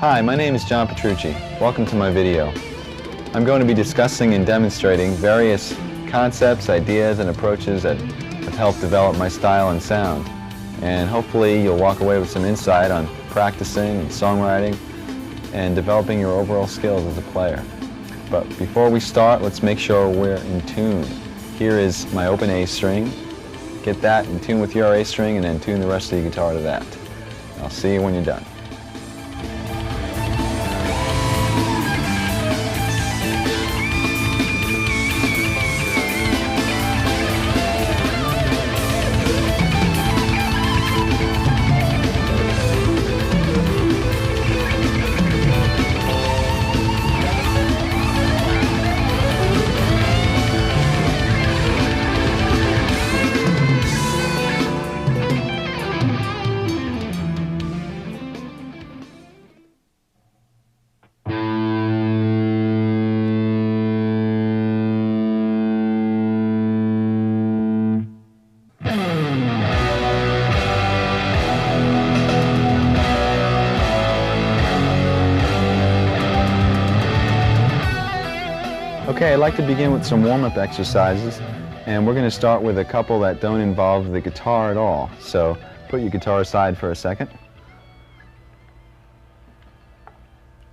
Hi, my name is John Petrucci. Welcome to my video. I'm going to be discussing and demonstrating various concepts, ideas, and approaches that have helped develop my style and sound. And hopefully you'll walk away with some insight on practicing and songwriting and developing your overall skills as a player. But before we start, let's make sure we're in tune. Here is my open A string. Get that in tune with your A string and then tune the rest of the guitar to that. I'll see you when you're done. Okay, I'd like to begin with some warm-up exercises, and we're going to start with a couple that don't involve the guitar at all. So put your guitar aside for a second.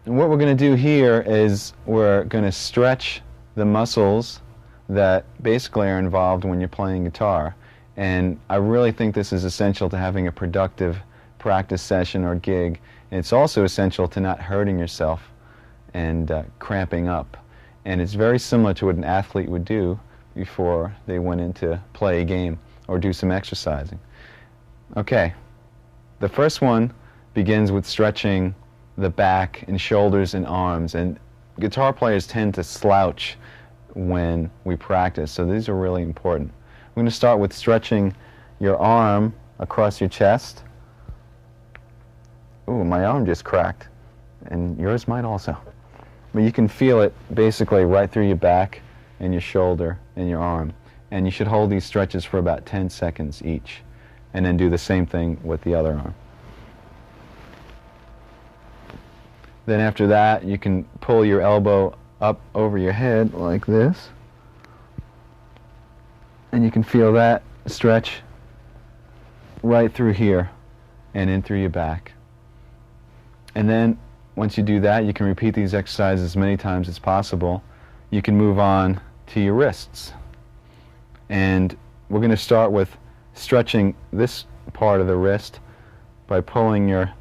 And what we're going to do here is we're going to stretch the muscles that basically are involved when you're playing guitar. And I really think this is essential to having a productive practice session or gig. And it's also essential to not hurting yourself and cramping up. And it's very similar to what an athlete would do before they went in to play a game or do some exercising. Okay, the first one begins with stretching the back and shoulders and arms. And guitar players tend to slouch when we practice, so these are really important. I'm going to start with stretching your arm across your chest. Ooh, my arm just cracked, and yours might also. But you can feel it basically right through your back and your shoulder and your arm. And you should hold these stretches for about 10 seconds each. And then do the same thing with the other arm. Then after that, you can pull your elbow up over your head like this. And you can feel that stretch right through here and in through your back. And then once you do that, you can repeat these exercises as many times as possible. You can move on to your wrists. And we're going to start with stretching this part of the wrist by pulling your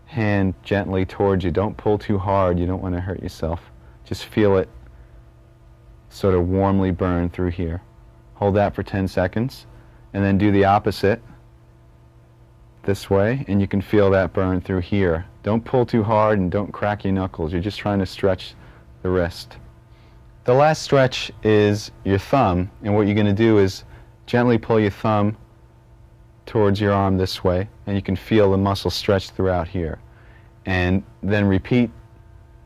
hand gently towards you. Don't pull too hard. You don't want to hurt yourself. Just feel it sort of warmly burn through here. Hold that for 10 seconds. And then do the opposite this way, and you can feel that burn through here. Don't pull too hard and don't crack your knuckles. You're just trying to stretch the wrist. The last stretch is your thumb, and what you're going to do is gently pull your thumb towards your arm this way, and you can feel the muscle stretch throughout here. And then repeat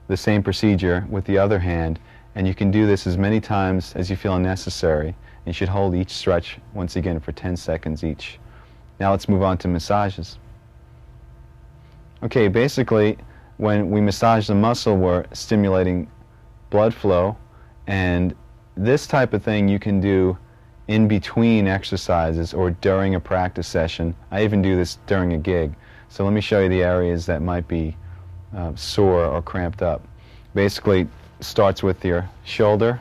the same procedure with the other hand, and you can do this as many times as you feel necessary. You should hold each stretch once again for 10 seconds each. Now let's move on to massages. Okay, basically when we massage the muscle, we're stimulating blood flow, and this type of thing you can do in between exercises or during a practice session. I even do this during a gig. So let me show you the areas that might be sore or cramped up. Basically starts with your shoulder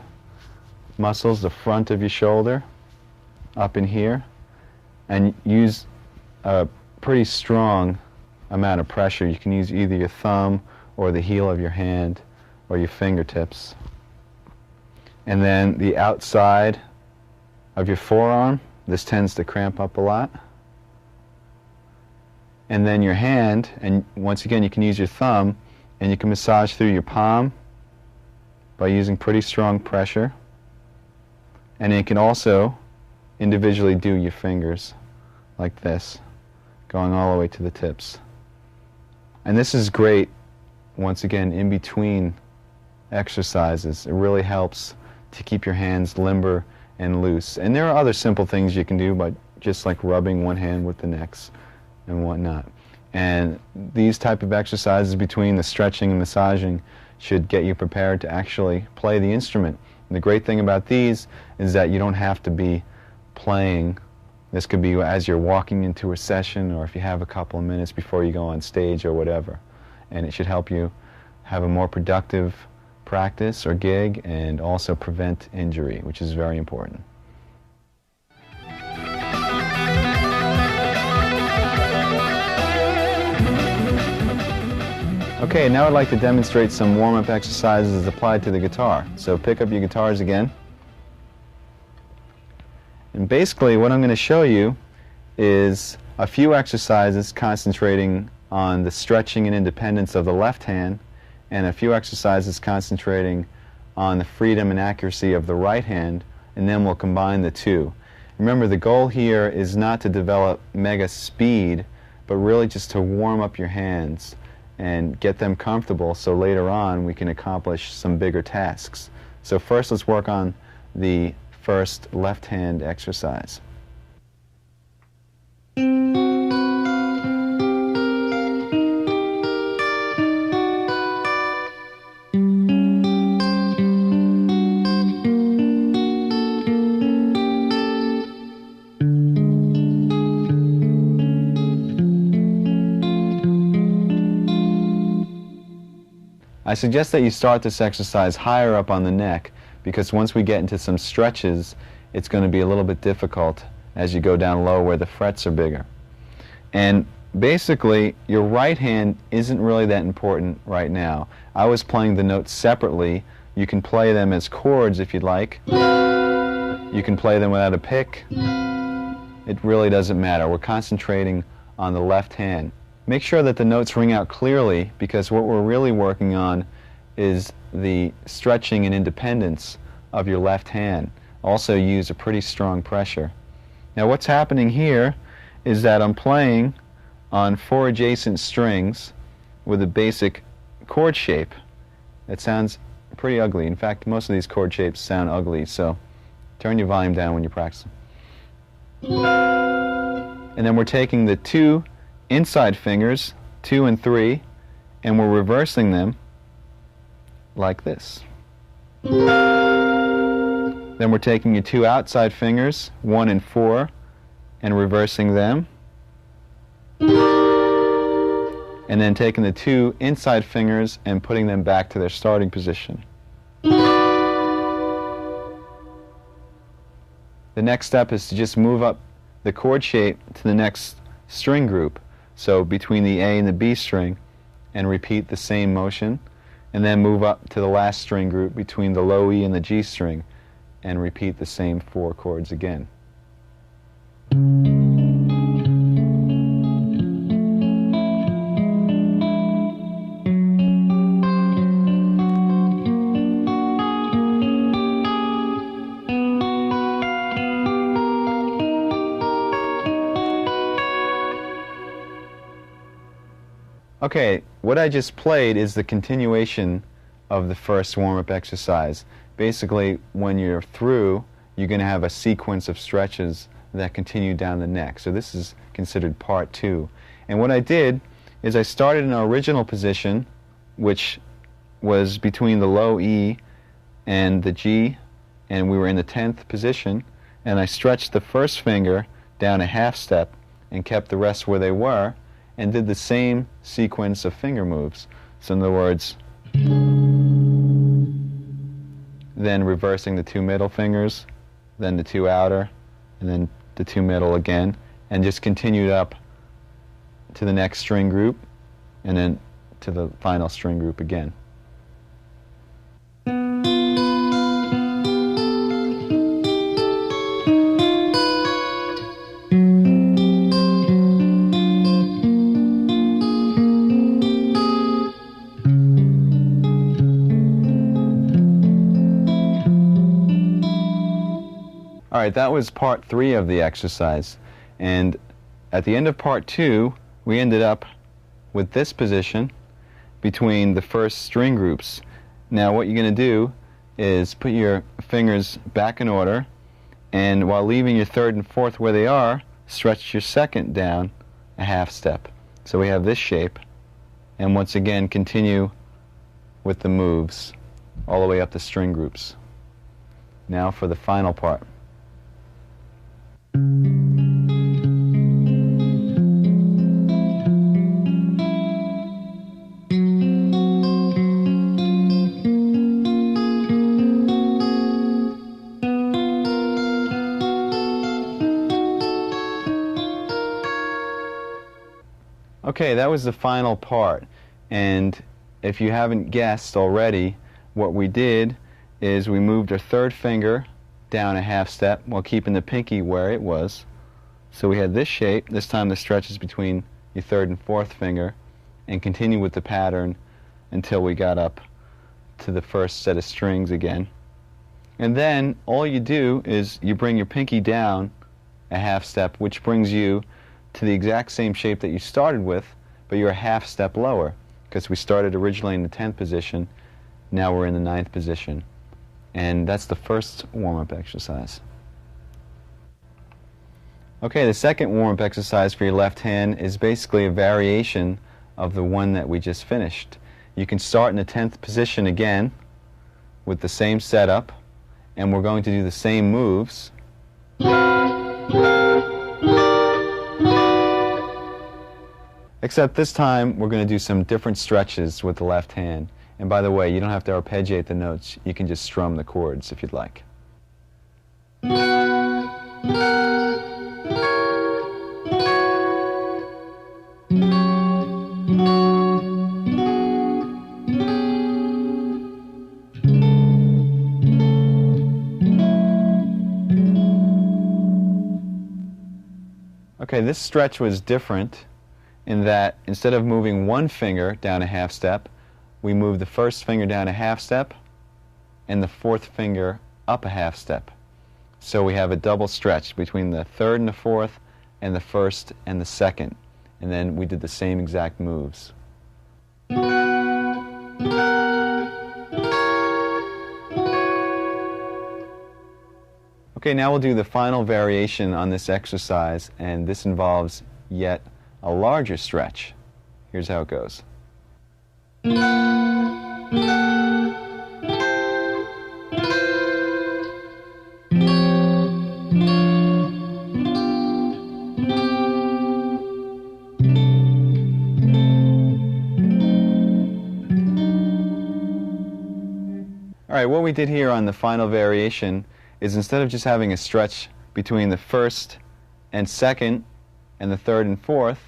muscles, the front of your shoulder, up in here, and use a pretty strong amount of pressure. You can use either your thumb or the heel of your hand or your fingertips. And then the outside of your forearm, this tends to cramp up a lot. And then your hand, and once again you can use your thumb, and you can massage through your palm by using pretty strong pressure. And you can also individually do your fingers like this, going all the way to the tips. And this is great, once again, in between exercises. It really helps to keep your hands limber and loose. And there are other simple things you can do, but just like rubbing one hand with the next and whatnot. And these type of exercises between the stretching and massaging should get you prepared to actually play the instrument. And the great thing about these is that you don't have to be playing. This could be as you're walking into a session, or if you have a couple of minutes before you go on stage or whatever. And it should help you have a more productive practice or gig, and also prevent injury, which is very important. Okay, now I'd like to demonstrate some warm-up exercises applied to the guitar. So pick up your guitars again. And basically what I'm going to show you is a few exercises concentrating on the stretching and independence of the left hand, and a few exercises concentrating on the freedom and accuracy of the right hand, and then we'll combine the two. Remember, the goal here is not to develop mega speed, but really just to warm up your hands and get them comfortable so later on we can accomplish some bigger tasks. So first let's work on the first left hand exercise. I suggest that you start this exercise higher up on the neck, because once we get into some stretches, it's going to be a little bit difficult as you go down low where the frets are bigger. And basically, your right hand isn't really that important right now. I was playing the notes separately. You can play them as chords if you'd like. You can play them without a pick. It really doesn't matter. We're concentrating on the left hand. Make sure that the notes ring out clearly, because what we're really working on is the stretching and independence of your left hand. Also use a pretty strong pressure. Now what's happening here is that I'm playing on 4 adjacent strings with a basic chord shape. It sounds pretty ugly. In fact, most of these chord shapes sound ugly, so turn your volume down when you practice. And then we're taking the 2 inside fingers, 2 and 3, and we're reversing them like this. Then we're taking your 2 outside fingers, 1 and 4, and reversing them. And then taking the 2 inside fingers and putting them back to their starting position. The next step is to just move up the chord shape to the next string group. So between the A and the B string, and repeat the same motion, and then move up to the last string group between the low E and the G string, and repeat the same 4 chords again. Okay, what I just played is the continuation of the first warm-up exercise. Basically, when you're through, you're going to have a sequence of stretches that continue down the neck. So this is considered part 2. And what I did is I started in our original position, which was between the low E and the G, and we were in the 10th position, and I stretched the first finger down a half step and kept the rest where they were, and did the same sequence of finger moves. So in other words, then reversing the 2 middle fingers, then the 2 outer, and then the 2 middle again, and just continued up to the next string group, and then to the final string group again. All right, that was part 3 of the exercise, and at the end of part 2 we ended up with this position between the first string groups. Now what you're going to do is put your fingers back in order, and while leaving your 3rd and 4th where they are, stretch your 2nd down a half step. So we have this shape, and once again continue with the moves all the way up the string groups. Now for the final part. Okay, that was the final part, and if you haven't guessed already, what we did is we moved our third finger down a half step while keeping the pinky where it was. So we had this shape. This time the stretch is between your third and fourth finger, and continue with the pattern until we got up to the first set of strings again. And then all you do is you bring your pinky down a half step, which brings you to the exact same shape that you started with, but you're a half step lower, because we started originally in the 10th position, now we're in the 9th position. And that's the first warm-up exercise. Okay, the second warm-up exercise for your left hand is basically a variation of the one that we just finished. You can start in the 10th position again with the same setup, and we're going to do the same moves. Except this time we're going to do some different stretches with the left hand. And by the way, you don't have to arpeggiate the notes. You can just strum the chords if you'd like. Okay, this stretch was different in that instead of moving one finger down a half step, we move the first finger down a half step and the fourth finger up a half step. So we have a double stretch between the third and the fourth and the first and the second. And then we did the same exact moves. Okay, now we'll do the final variation on this exercise, and this involves yet a larger stretch. Here's how it goes. Alright, what we did here on the final variation is instead of just having a stretch between the first and second and the third and fourth,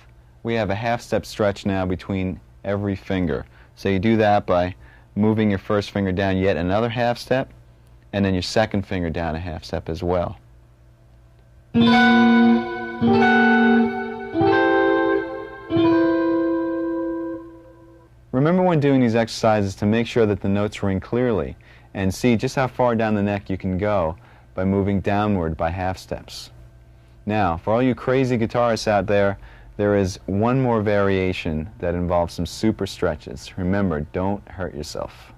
we have a half step stretch now between every finger. So you do that by moving your first finger down yet another half step, and then your second finger down a half step as well. Remember when doing these exercises to make sure that the notes ring clearly, and see just how far down the neck you can go by moving downward by half steps. Now, for all you crazy guitarists out there, there is one more variation that involves some super stretches. Remember, don't hurt yourself.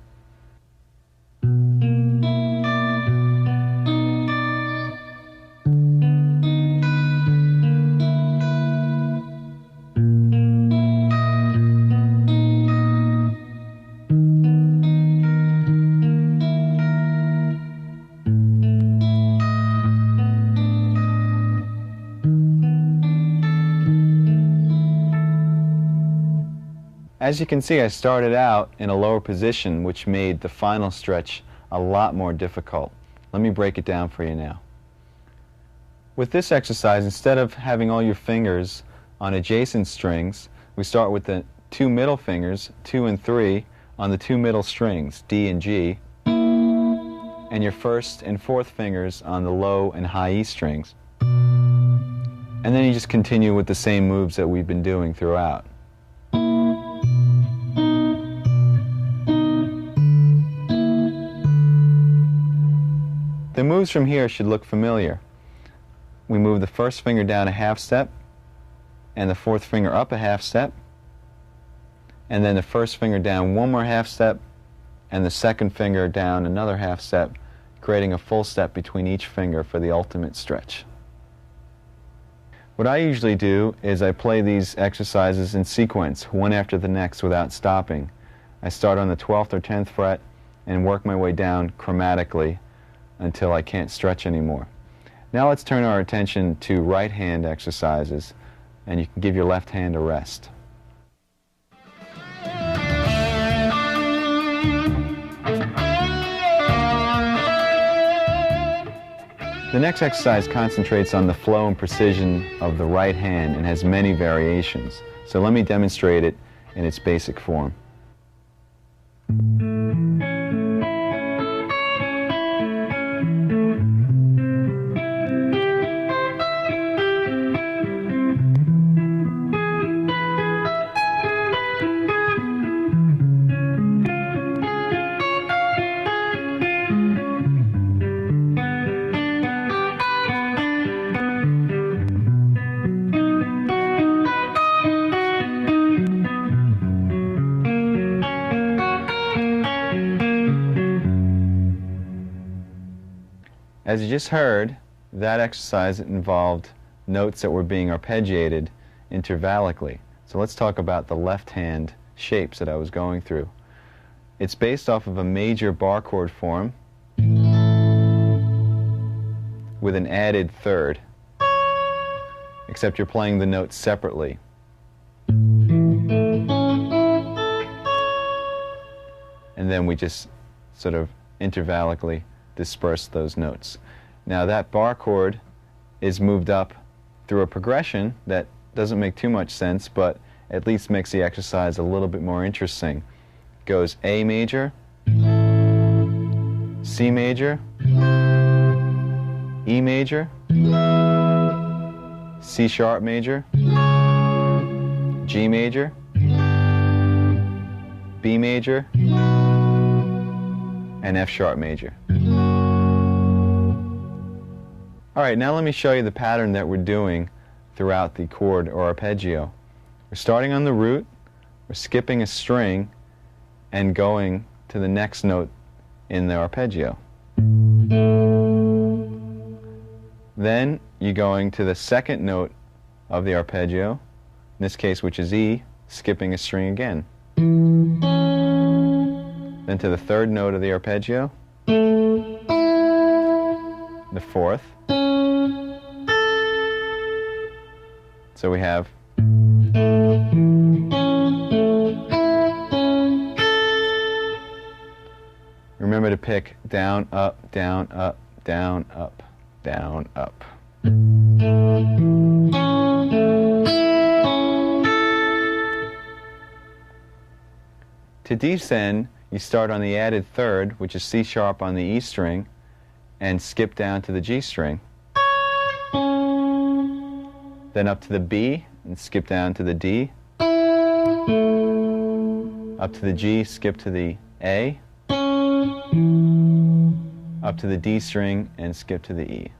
As you can see, I started out in a lower position, which made the final stretch a lot more difficult. Let me break it down for you now. With this exercise, instead of having all your fingers on adjacent strings, we start with the two middle fingers, 2 and 3, on the two middle strings, D and G, and your first and fourth fingers on the low and high E strings. And then you just continue with the same moves that we've been doing throughout. The moves from here should look familiar. We move the first finger down a half step, and the fourth finger up a half step, and then the first finger down one more half step, and the second finger down another half step, creating a full step between each finger for the ultimate stretch. What I usually do is I play these exercises in sequence, one after the next, without stopping. I start on the 12th or 10th fret and work my way down chromatically until I can't stretch anymore. Now let's turn our attention to right hand exercises, and you can give your left hand a rest. The next exercise concentrates on the flow and precision of the right hand and has many variations. So let me demonstrate it in its basic form. As you just heard, that exercise involved notes that were being arpeggiated intervallically. So let's talk about the left hand shapes that I was going through. It's based off of a major bar chord form with an added third, except you're playing the notes separately. And then we just sort of intervallically disperse those notes. Now that bar chord is moved up through a progression that doesn't make too much sense, but at least makes the exercise a little bit more interesting. It goes A major, C major, E major, C sharp major, G major, B major, and F sharp major. All right, now let me show you the pattern that we're doing throughout the chord or arpeggio. We're starting on the root, we're skipping a string, and going to the next note in the arpeggio. Then you're going to the second note of the arpeggio, in this case which is E, skipping a string again. Then to the third note of the arpeggio, the fourth. So we have remember to pick down, up, down, up, down, up, down, up. To descend, you start on the added third, which is C sharp on the E string, and skip down to the G string. Then up to the B and skip down to the D. Up to the G, skip to the A. Up to the D string and skip to the E.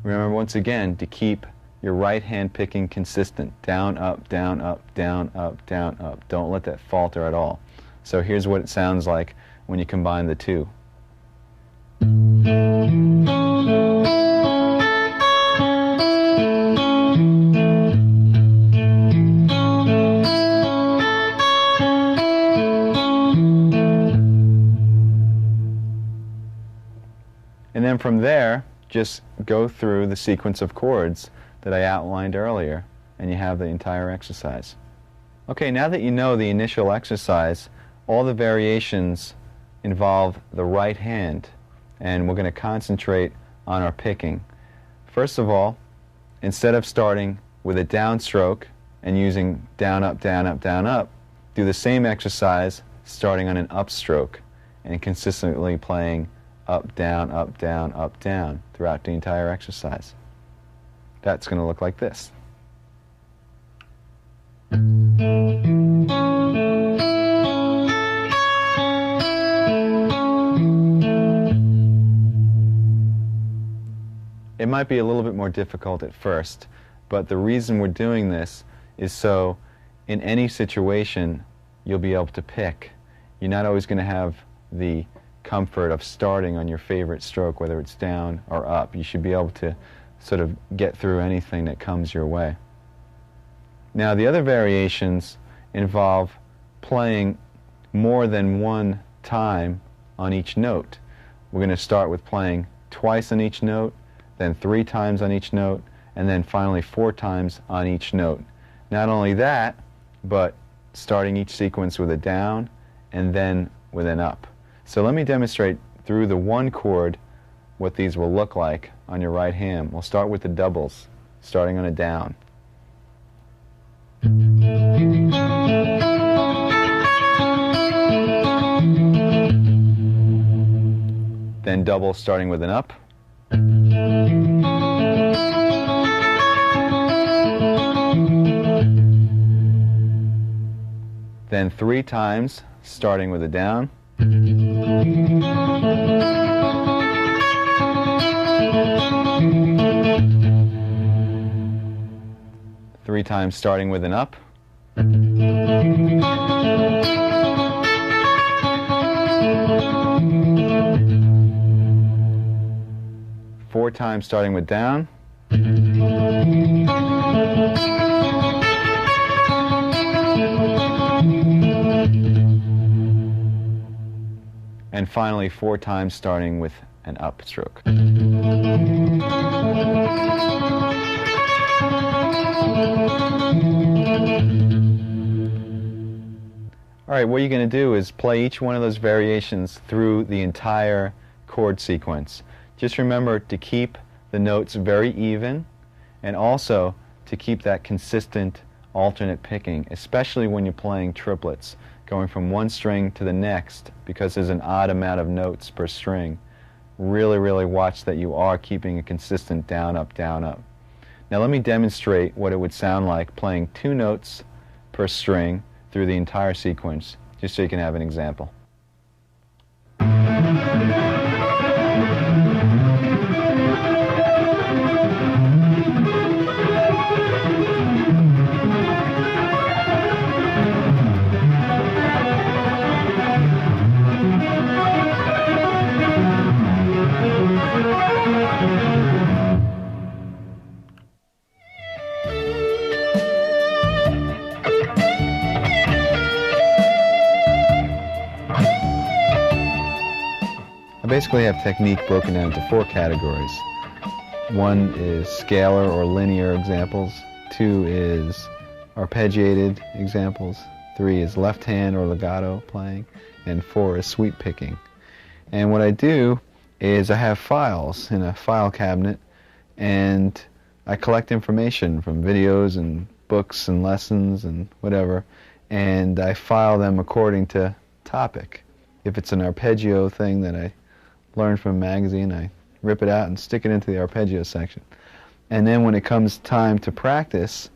Remember once again to keep your right hand picking consistent. Down, up, down, up, down, up, down, up. Don't let that falter at all. So here's what it sounds like when you combine the two. And then from there, just go through the sequence of chords that I outlined earlier, and you have the entire exercise. Okay, now that you know the initial exercise, all the variations involve the right hand, and we're going to concentrate on our picking. First of all, instead of starting with a downstroke and using down, up, down, up, down, up, do the same exercise starting on an upstroke and consistently playing up, down, up, down, up, down throughout the entire exercise. That's going to look like this. It might be a little bit more difficult at first, but the reason we're doing this is so in any situation you'll be able to pick you're not always going to have the comfort of starting on your favorite stroke, whether it's down or up. You should be able to sort of get through anything that comes your way. Now, the other variations involve playing more than one time on each note. We're going to start with playing twice on each note, then 3 times on each note, and then finally 4 times on each note. Not only that, but starting each sequence with a down and then with an up. So let me demonstrate through the one chord what these will look like on your right hand. We'll start with the doubles, starting on a down. Then double starting with an up. Then 3 times starting with a down. Three times starting with an up. Four times starting with down. And finally 4 times starting with an up stroke. All right, what you're going to do is play each one of those variations through the entire chord sequence. Just remember to keep the notes very even, and also to keep that consistent alternate picking, especially when you're playing triplets, going from one string to the next, because there's an odd amount of notes per string. Really watch that you are keeping a consistent down, up, down, up. Now let me demonstrate what it would sound like playing 2 notes per string through the entire sequence, just so you can have an example. I basically have technique broken down into 4 categories. 1 is scalar or linear examples, 2 is arpeggiated examples, 3 is left hand or legato playing, and 4 is sweep picking. And what I do is I have files in a file cabinet, and I collect information from videos and books and lessons and whatever, and I file them according to topic. If it's an arpeggio thing that I learned from a magazine, I rip it out and stick it into the arpeggio section. And then when it comes time to practice,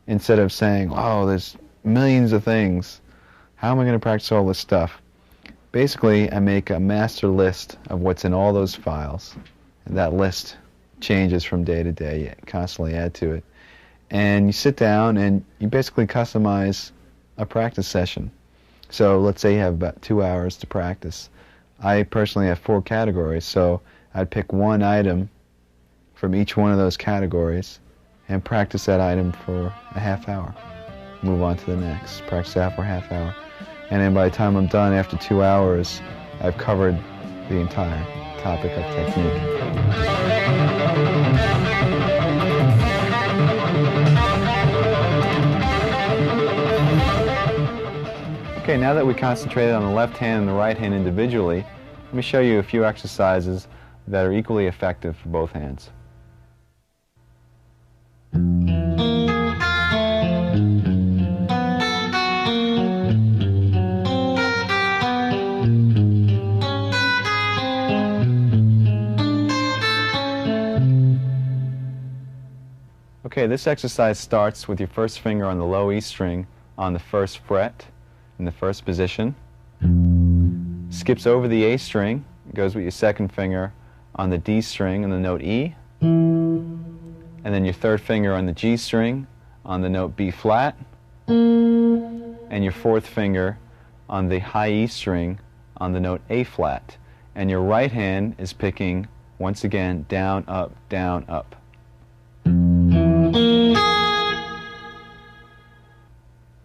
instead of saying, oh, there's millions of things, how am I going to practice all this stuff? Basically, I make a master list of what's in all those files. And that list changes from day to day. You constantly add to it. And you sit down and you basically customize a practice session. So let's say you have about 2 hours to practice. I personally have 4 categories, so I'd pick one item from each one of those categories and practice that item for a half hour. Move on to the next, practice that for a half hour. And then by the time I'm done after 2 hours, I've covered the entire topic of technique. Okay, now that we concentrated on the left hand and the right hand individually, let me show you a few exercises that are equally effective for both hands. Okay, this exercise starts with your first finger on the low E string on the first fret in the first position, skips over the A string, goes with your second finger on the D string on the note E, and then your third finger on the G string on the note B flat, and your fourth finger on the high E string on the note A flat. And your right hand is picking, once again, down, up, down, up.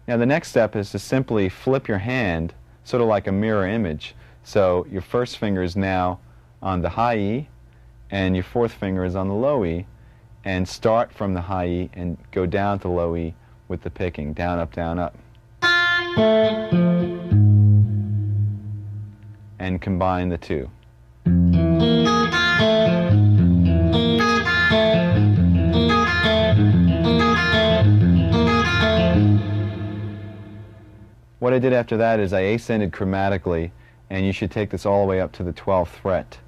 Now the next step is to simply flip your hand, sort of like a mirror image. So your first finger is now on the high E, and your fourth finger is on the low E, and start from the high E and go down to low E with the picking, down, up, down, up. And combine the two. What I did after that is I ascended chromatically, and you should take this all the way up to the 12th fret,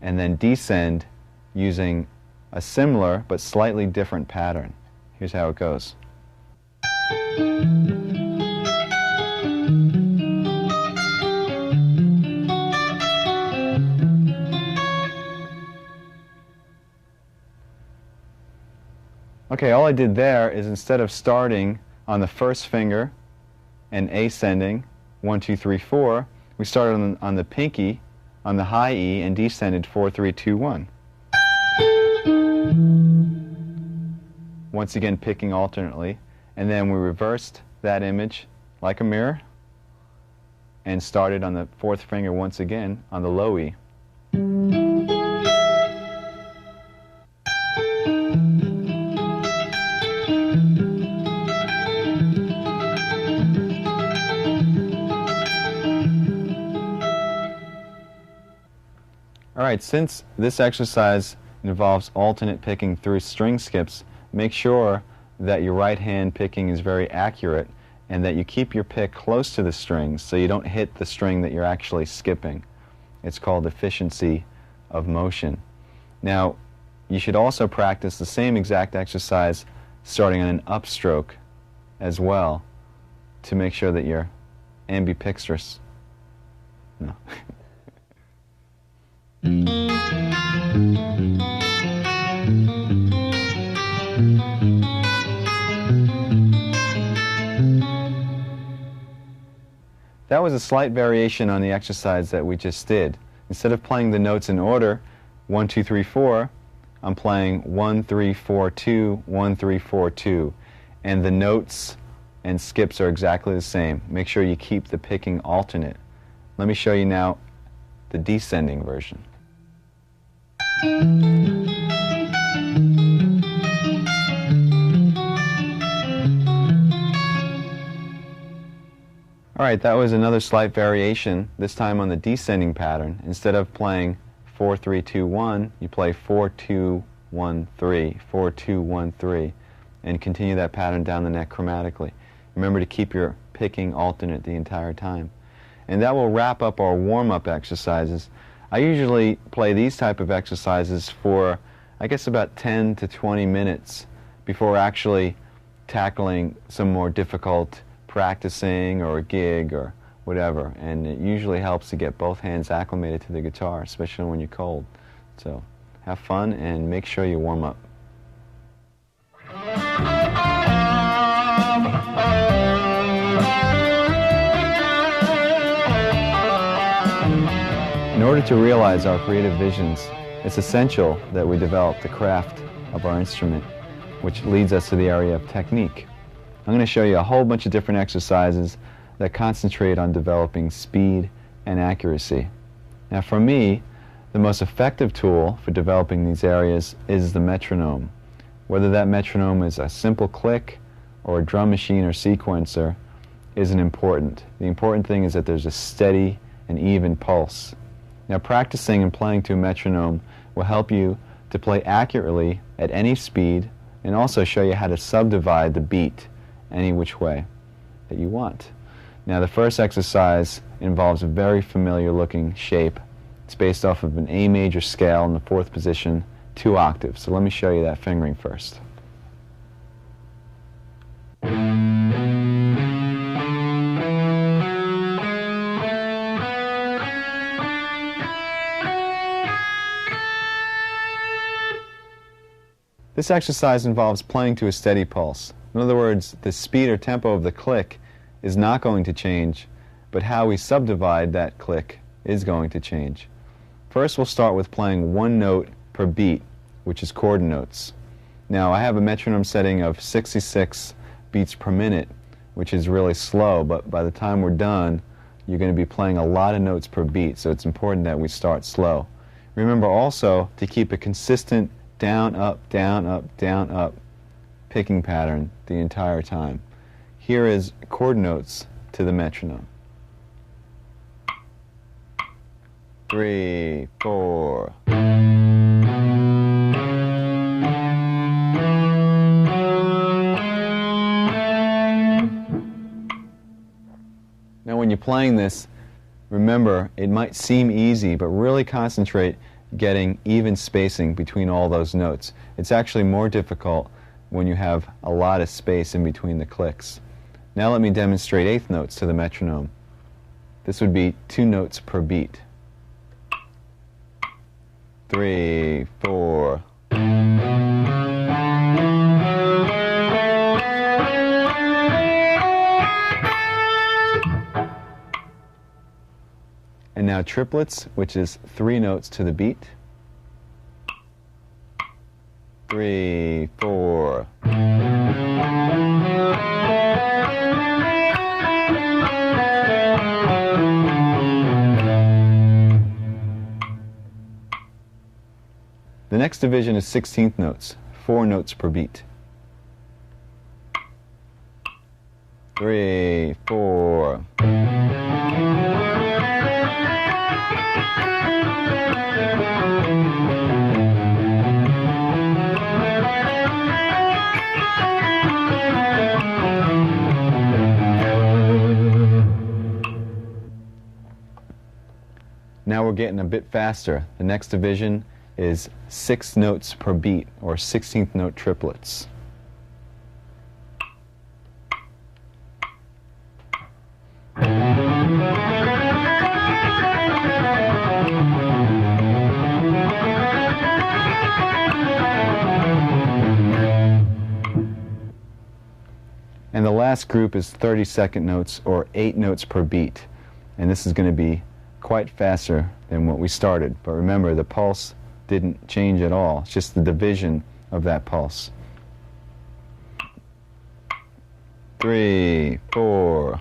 and then descend using a similar but slightly different pattern. Here's how it goes. Okay, all I did there is instead of starting on the first finger and ascending 1, 2, 3, 4, we started on the pinky on the high E and descended 4, 3, 2, 1. Once again picking alternately, and then we reversed that image like a mirror and started on the fourth finger once again on the low E. Alright, since this exercise involves alternate picking through string skips, make sure that your right hand picking is very accurate and that you keep your pick close to the strings so you don't hit the string that you're actually skipping. It's called efficiency of motion. Now, you should also practice the same exact exercise starting on an upstroke as well to make sure that you're ambidextrous. No. That was a slight variation on the exercise that we just did. Instead of playing the notes in order, 1, 2, 3, 4, I'm playing 1, 3, 4, 2, 1, 3, 4, 2. And the notes and skips are exactly the same. Make sure you keep the picking alternate. Let me show you now the descending version. Alright, that was another slight variation, this time on the descending pattern. Instead of playing 4, 3, 2, 1, you play 4, 2, 1, 3, 4, 2, 1, 3, and continue that pattern down the neck chromatically. Remember to keep your picking alternate the entire time. And that will wrap up our warm-up exercises. I usually play these type of exercises for, I guess, about 10 to 20 minutes before actually tackling some more difficult practicing or a gig or whatever. And it usually helps to get both hands acclimated to the guitar, especially when you're cold. So have fun and make sure you warm up. In order to realize our creative visions, it's essential that we develop the craft of our instrument, which leads us to the area of technique. I'm going to show you a whole bunch of different exercises that concentrate on developing speed and accuracy. Now for me, the most effective tool for developing these areas is the metronome. Whether that metronome is a simple click or a drum machine or sequencer isn't important. The important thing is that there's a steady and even pulse. Now practicing and playing to a metronome will help you to play accurately at any speed and also show you how to subdivide the beat any which way that you want. Now the first exercise involves a very familiar looking shape. It's based off of an A major scale in the 4th position, 2 octaves. So let me show you that fingering first. This exercise involves playing to a steady pulse. In other words, the speed or tempo of the click is not going to change but how we subdivide that click is going to change. First, we'll start with playing one note per beat, which is chord notes. Now, I have a metronome setting of 66 beats per minute, which is really slow, but by the time we're done, you're going to be playing a lot of notes per beat, so it's important that we start slow. Remember also to keep a consistent down, up, down, up, down, up picking pattern the entire time. Here is chord notes to the metronome. 3, 4. Now when you're playing this, remember, it might seem easy, but really concentrate getting even spacing between all those notes. It's actually more difficult when you have a lot of space in between the clicks. Now let me demonstrate eighth notes to the metronome. This would be 2 notes per beat. 3, 4. And now triplets, which is 3 notes to the beat. 3, 4. The next division is 16th notes, 4 notes per beat. 3, 4. Now we're getting a bit faster. The next division is 6 notes per beat, or 16th note triplets. And the last group is 32nd notes, or 8 notes per beat. And this is going to be quite faster than what we started. But remember, the pulse didn't change at all. It's just the division of that pulse. 3, 4.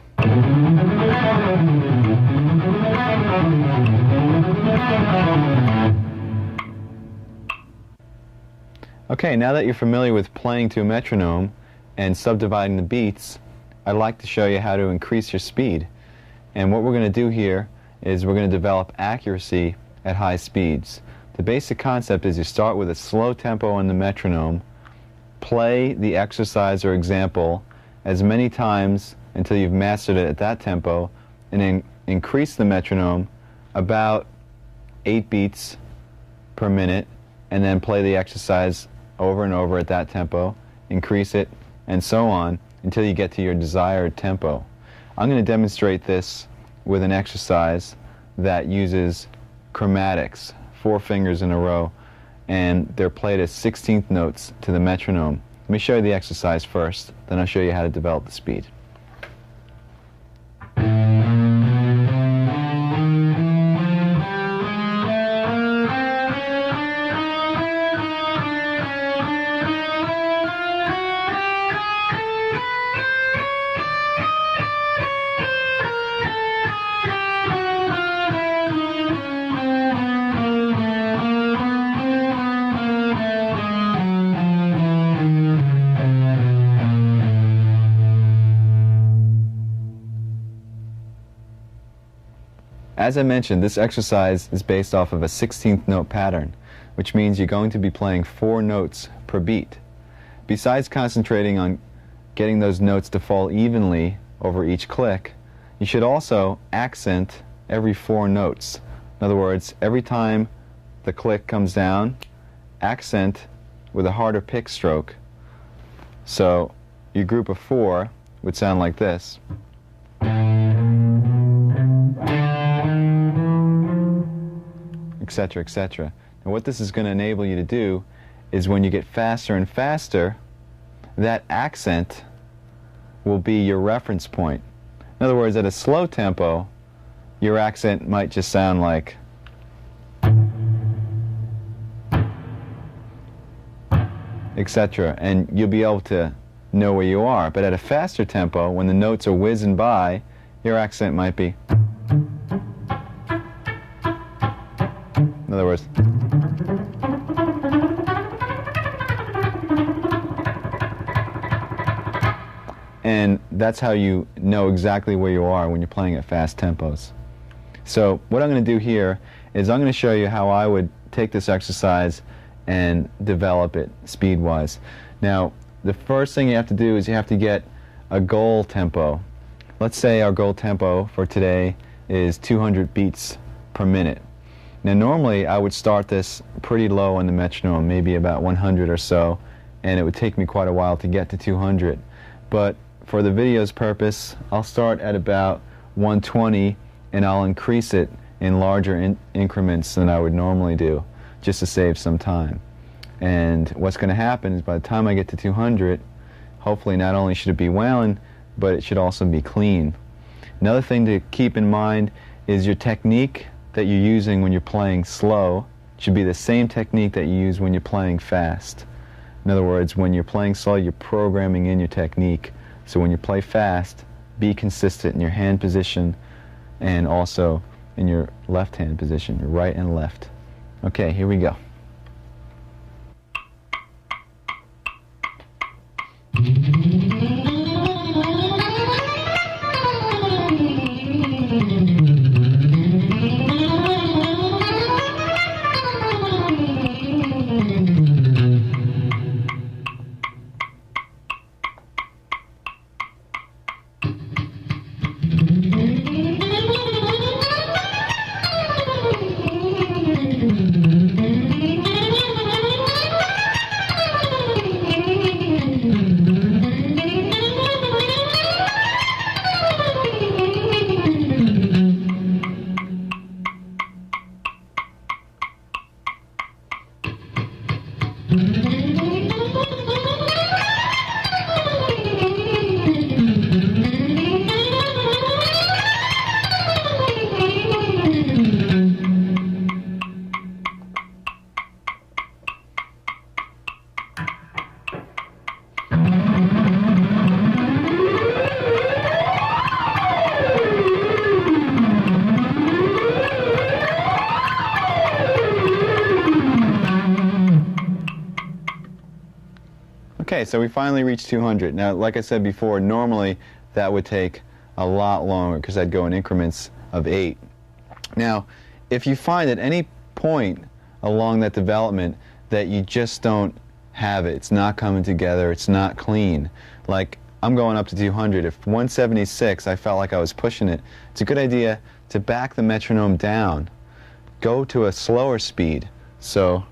Okay, now that you're familiar with playing to a metronome and subdividing the beats, I'd like to show you how to increase your speed. And what we're going to do here is we're going to develop accuracy at high speeds. The basic concept is you start with a slow tempo on the metronome, play the exercise or example as many times until you've mastered it at that tempo, and then increase the metronome about 8 beats per minute, and then play the exercise over and over at that tempo, increase it, and so on until you get to your desired tempo. I'm going to demonstrate this with an exercise that uses chromatics, 4 fingers in a row, and they're played as 16th notes to the metronome. Let me show you the exercise first, then I'll show you how to develop the speed. As I mentioned, this exercise is based off of a 16th note pattern, which means you're going to be playing 4 notes per beat. Besides concentrating on getting those notes to fall evenly over each click, you should also accent every 4 notes. In other words, every time the click comes down, accent with a harder pick stroke. So your group of 4 would sound like this. Etc., etc. And what this is going to enable you to do is when you get faster and faster, that accent will be your reference point. In other words, at a slow tempo, your accent might just sound like etc. And you'll be able to know where you are. But at a faster tempo, when the notes are whizzing by, your accent might be, in other words, and that's how you know exactly where you are when you're playing at fast tempos. So what I'm going to do here is I'm going to show you how I would take this exercise and develop it speed-wise. Now, the first thing you have to do is you have to get a goal tempo. Let's say our goal tempo for today is 200 beats per minute. Now, normally I would start this pretty low on the metronome, maybe about 100 or so, and it would take me quite a while to get to 200. But for the video's purpose, I'll start at about 120 and I'll increase it in larger increments than I would normally do, just to save some time. And what's going to happen is by the time I get to 200, hopefully not only should it be wailing, but it should also be clean. Another thing to keep in mind is your technique that you're using when you're playing slow should be the same technique that you use when you're playing fast. In other words, when you're playing slow, you're programming in your technique. So when you play fast, be consistent in your hand position and also in your left hand position, your right and left. Okay, here we go. Okay, so we finally reached 200. Now, like I said before, normally that would take a lot longer because I'd go in increments of 8. Now, if you find at any point along that development that you just don't have it, it's not coming together, it's not clean, like I'm going up to 200. If 176, I felt like I was pushing it, it's a good idea to back the metronome down, go to a slower speed. So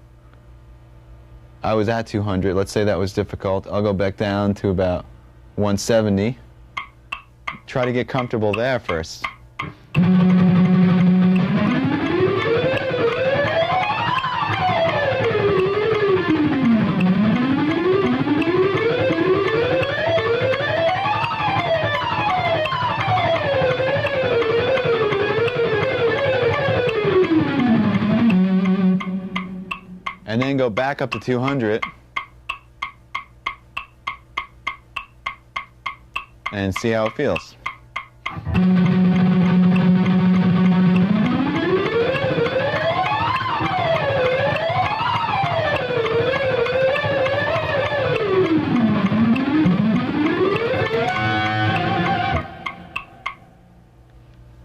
I was at 200, let's say that was difficult, I'll go back down to about 170. Try to get comfortable there first. And then go back up to 200 and see how it feels.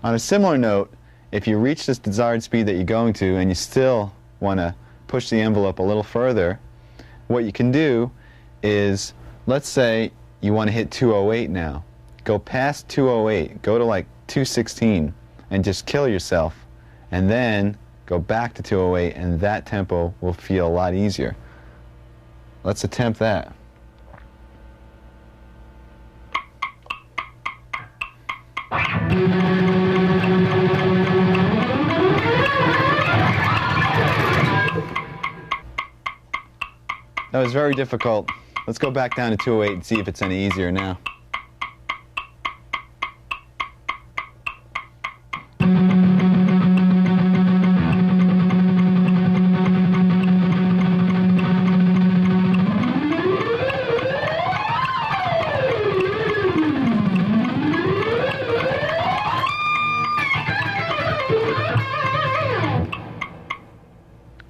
On a similar note, if you reach this desired speed that you're going to and you still want to push the envelope a little further, what you can do is, let's say you want to hit 208 now. Go past 208, go to like 216 and just kill yourself, and then go back to 208 and that tempo will feel a lot easier. Let's attempt that. That was very difficult. Let's go back down to 208 and see if it's any easier now.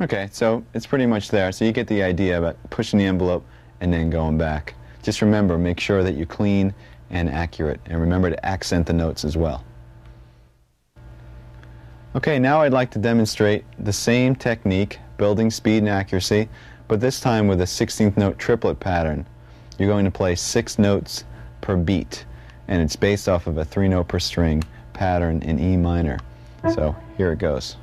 Okay, so it's pretty much there. So you get the idea about pushing the envelope and then going back. Just remember, make sure that you're clean and accurate, and remember to accent the notes as well. Okay, now I'd like to demonstrate the same technique, building speed and accuracy, but this time with a 16th note triplet pattern. You're going to play 6 notes per beat, and it's based off of a 3-note per string pattern in E minor. So here it goes.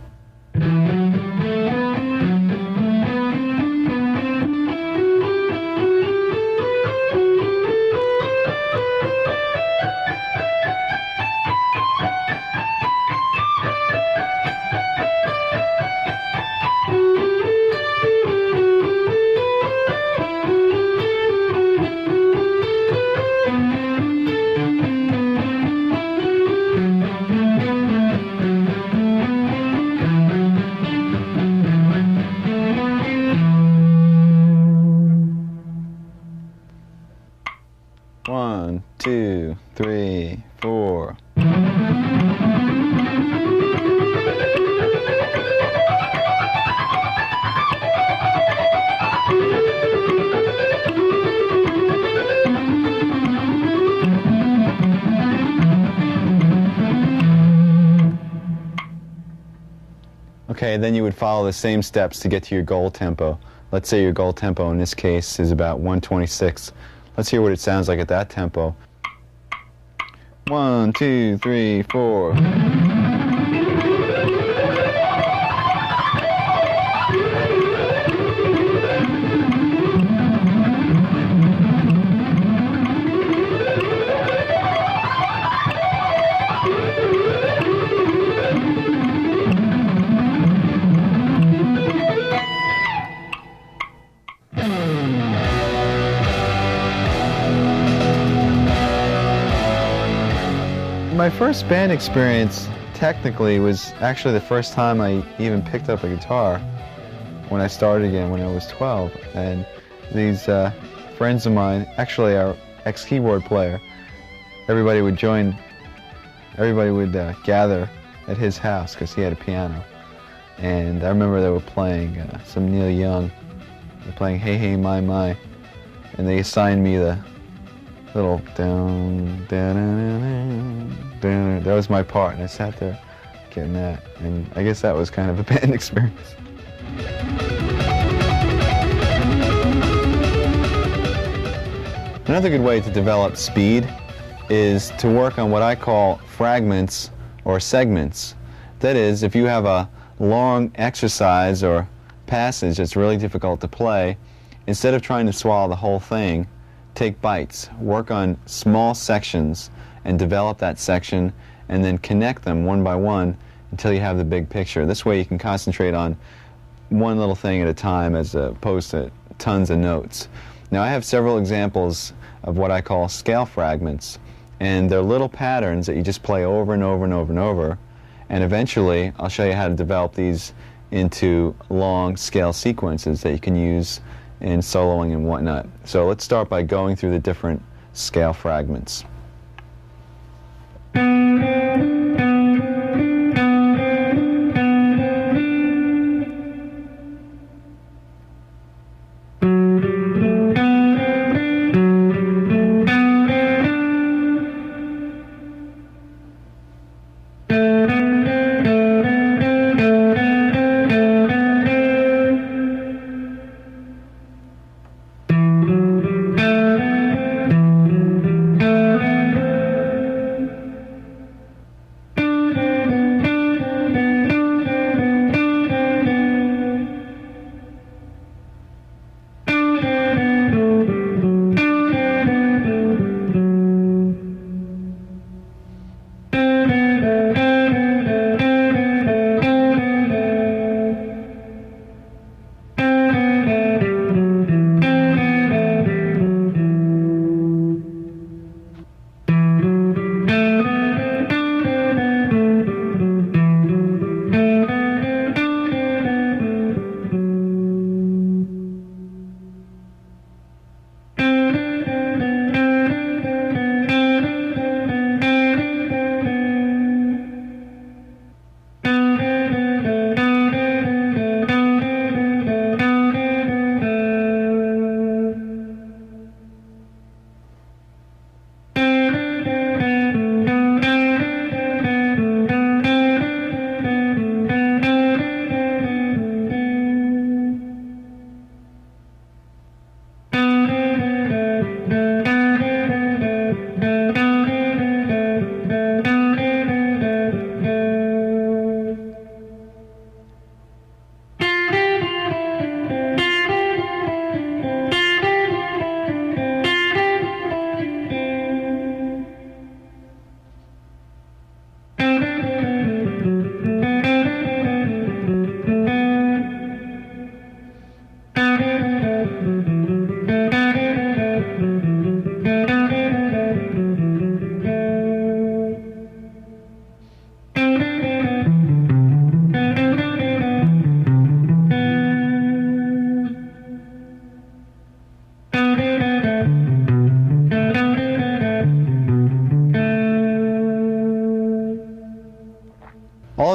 One, two, three, four. Okay, then you would follow the same steps to get to your goal tempo. Let's say your goal tempo in this case is about 126. Let's hear what it sounds like at that tempo. 1, 2, 3, 4. My first band experience technically was actually the first time I even picked up a guitar when I started again when I was 12. And these friends of mine, actually our ex-keyboard player, everybody would gather at his house because he had a piano. And I remember they were playing some Neil Young. They were playing Hey Hey My My, and they assigned me the little down, down, down, down. That was my part, and I sat there getting that, and I guess that was kind of a band experience. Another good way to develop speed is to work on what I call fragments or segments. That is, if you have a long exercise or passage that's really difficult to play, instead of trying to swallow the whole thing, take bites, work on small sections and develop that section and then connect them one by one until you have the big picture. This way you can concentrate on one little thing at a time as opposed to tons of notes. Now I have several examples of what I call scale fragments, and they're little patterns that you just play over and over and over and over, and eventually I'll show you how to develop these into long scale sequences that you can use in soloing and whatnot. So let's start by going through the different scale fragments.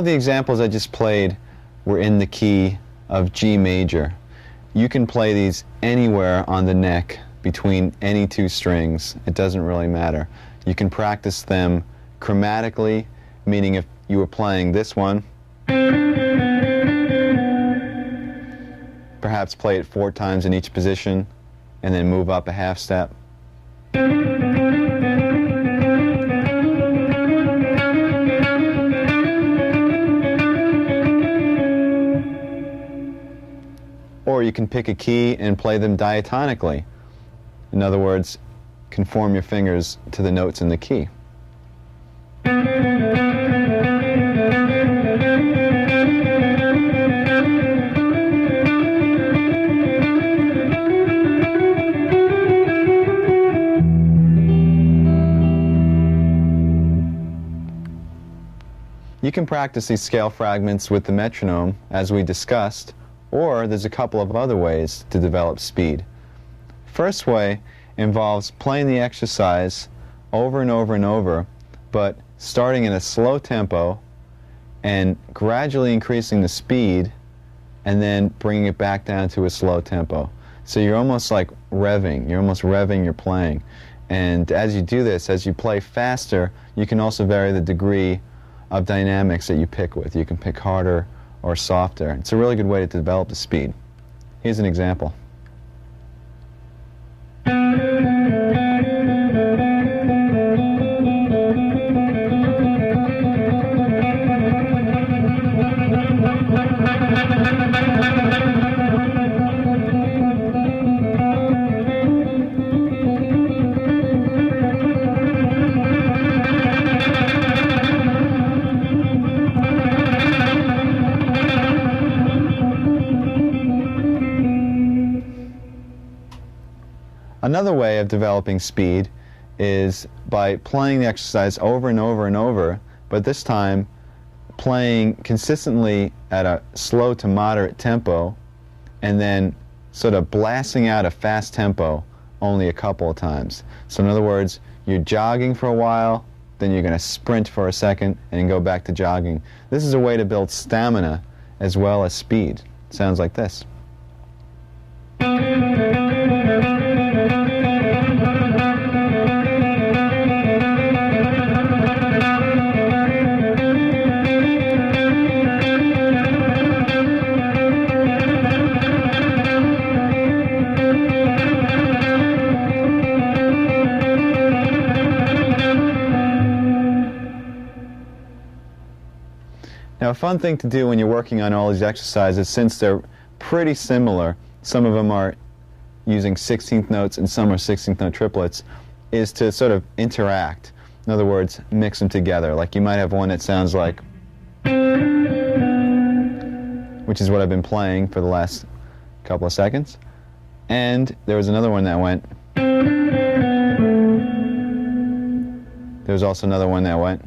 of the examples I just played were in the key of G major. You can play these anywhere on the neck between any two strings. It doesn't really matter. You can practice them chromatically, meaning if you were playing this one, perhaps play it 4 times in each position and then move up a half step. Or you can pick a key and play them diatonically. In other words, conform your fingers to the notes in the key. You can practice these scale fragments with the metronome, as we discussed, or there's a couple of other ways to develop speed. First way involves playing the exercise over and over and over, but starting in a slow tempo and gradually increasing the speed and then bringing it back down to a slow tempo. So you're almost like revving, you're almost revving your playing. And as you do this, as you play faster, you can also vary the degree of dynamics that you pick with. You can pick harder or softer. It's a really good way to develop the speed. Here's an example. Another way of developing speed is by playing the exercise over and over and over, but this time playing consistently at a slow to moderate tempo and then sort of blasting out a fast tempo only a couple of times. So in other words, you're jogging for a while, then you're going to sprint for a second and then go back to jogging. This is a way to build stamina as well as speed. It sounds like this. Now, a fun thing to do when you're working on all these exercises, since they're pretty similar, some of them are using 16th notes and some are 16th note triplets, is to sort of interact. In other words, mix them together. Like you might have one that sounds like, which is what I've been playing for the last couple of seconds. And there was another one that went. There was also another one that went.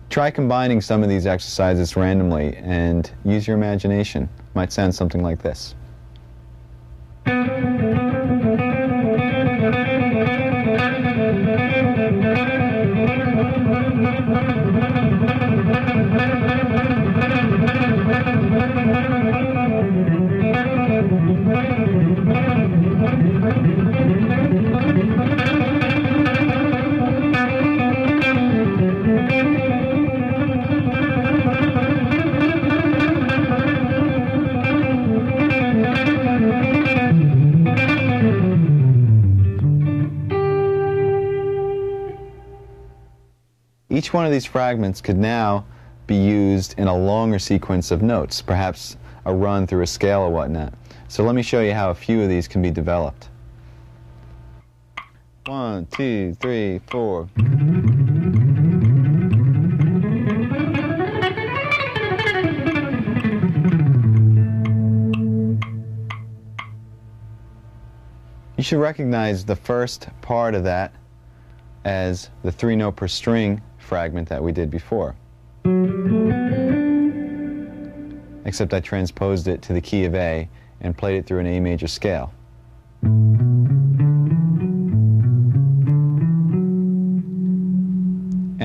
Try combining some of these exercises randomly and use your imagination. It might sound something like this. Each one of these fragments could now be used in a longer sequence of notes, perhaps a run through a scale or whatnot. So let me show you how a few of these can be developed. 1, 2, 3, 4. You should recognize the first part of that as the 3-note per string fragment that we did before. Except I transposed it to the key of A and played it through an A major scale.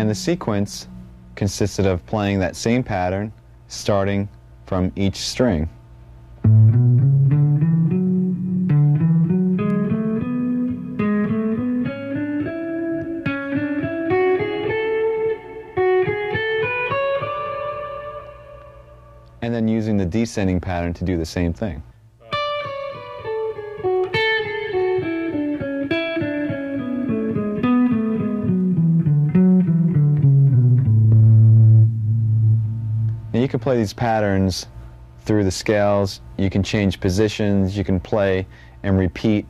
And the the sequence consisted of playing that same pattern starting from each string. And then using the descending pattern to do the same thing. Now you can play these patterns through the scales, you can change positions, you can play and repeat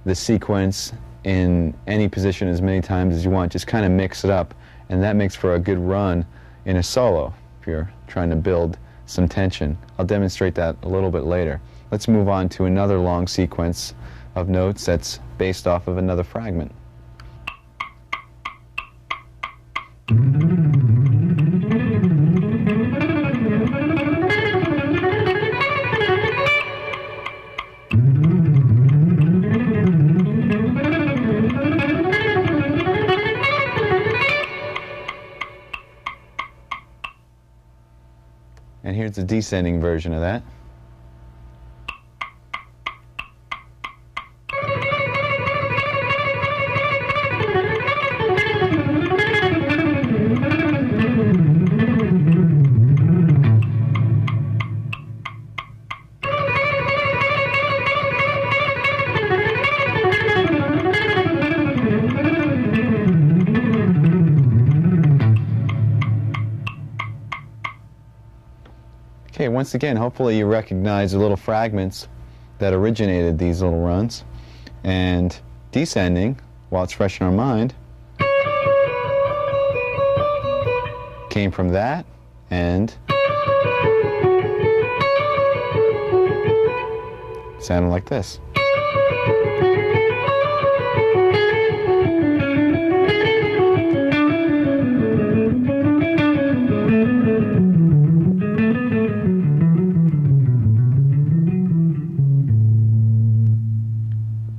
the sequence in any position as many times as you want. Just kind of mix it up, and that makes for a good run in a solo if you're trying to build some tension. I'll demonstrate that a little bit later. Let's move on to another long sequence of notes that's based off of another fragment. And here's the descending version of that. Okay, once again, hopefully you recognize the little fragments that originated these little runs. And descending, while it's fresh in our mind, came from that and sounded like this.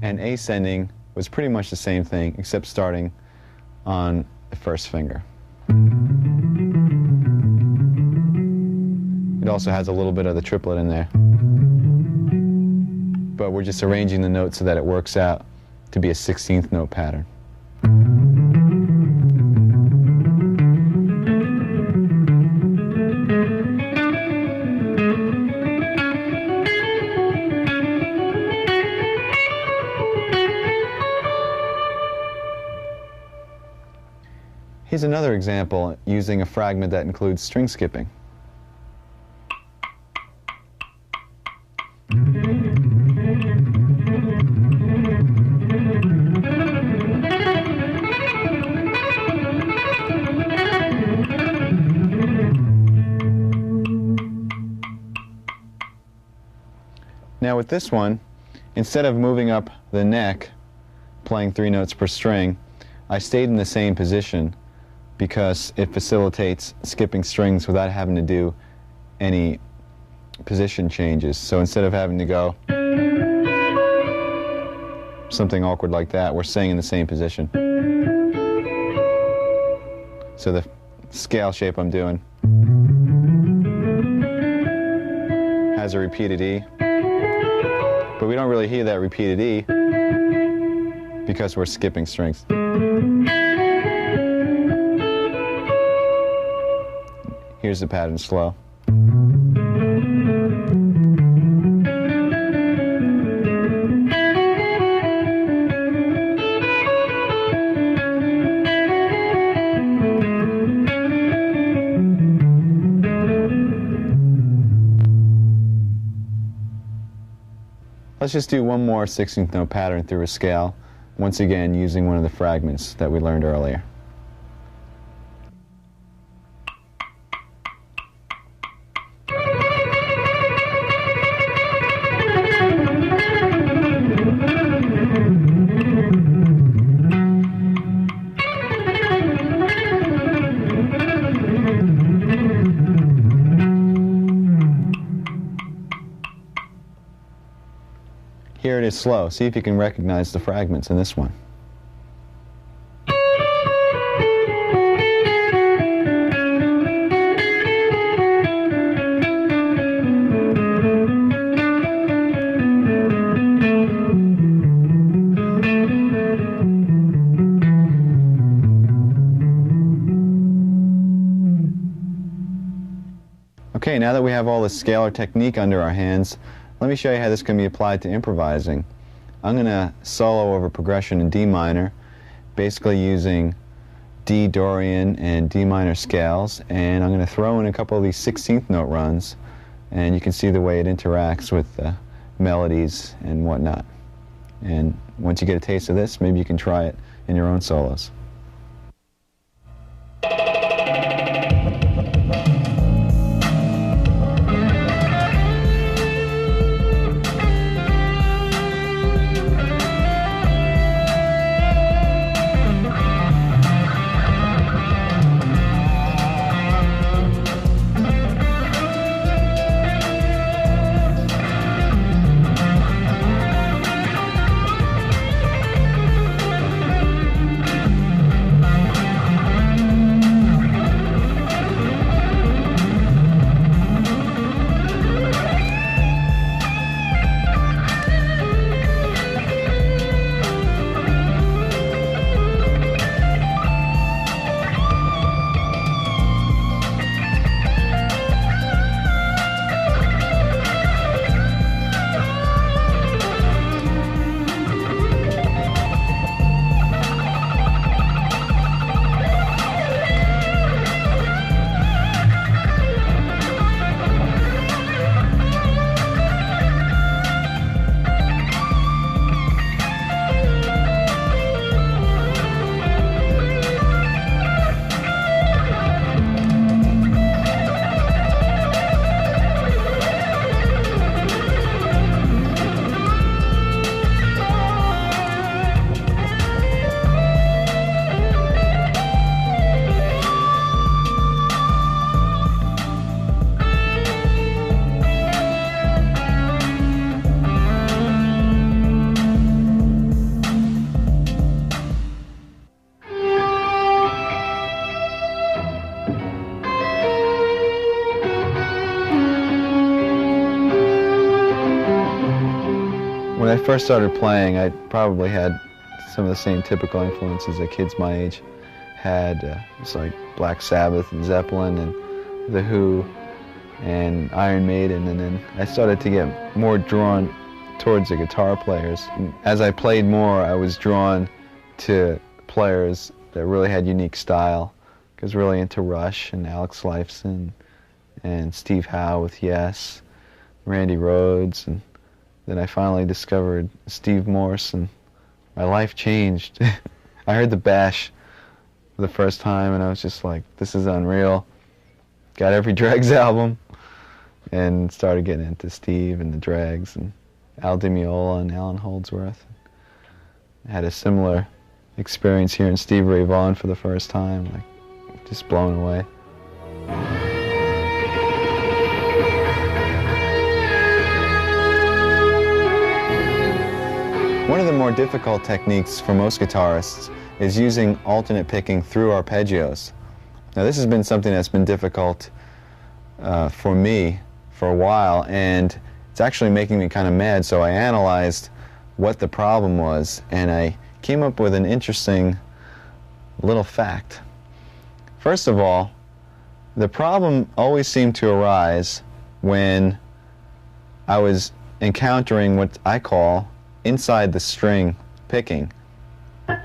And ascending was pretty much the same thing, except starting on the first finger. It also has a little bit of the triplet in there. But we're just arranging the notes so that it works out to be a 16th note pattern. Here's another example using a fragment that includes string skipping. Now with this one, instead of moving up the neck, playing 3 notes per string, I stayed in the same position because it facilitates skipping strings without having to do any position changes. So instead of having to go something awkward like that, we're staying in the same position. So the scale shape I'm doing has a repeated E, but we don't really hear that repeated E because we're skipping strings. Here's the pattern slow. Let's just do one more 16th note pattern through a scale, once again using one of the fragments that we learned earlier. Here it is slow. See if you can recognize the fragments in this one. Okay, now that we have all the scalar technique under our hands, let me show you how this can be applied to improvising. I'm going to solo over progression in D minor, basically using D Dorian and D minor scales, and I'm going to throw in a couple of these 16th note runs, and you can see the way it interacts with the melodies and whatnot. And once you get a taste of this, maybe you can try it in your own solos. When I first started playing, I probably had some of the same typical influences that kids my age had. It's like Black Sabbath and Zeppelin and The Who and Iron Maiden, and then I started to get more drawn towards the guitar players. And as I played more, I was drawn to players that really had unique style. I was really into Rush and Alex Lifeson and Steve Howe with Yes, Randy Rhoads, and then I finally discovered Steve Morse, and my life changed. I heard the Bash for the first time, and I was just like, this is unreal. Got every Dregs album, and started getting into Steve and the Dregs, and Al Di Meola and Alan Holdsworth. I had a similar experience hearing Steve Ray Vaughan for the first time, like just blown away. One of the more difficult techniques for most guitarists is using alternate picking through arpeggios. Now this has been something that's been difficult for me for a while, and it's actually making me kind of mad, so I analyzed what the problem was, and I came up with an interesting little fact. First of all, the problem always seemed to arise when I was encountering what I call inside the string picking. Now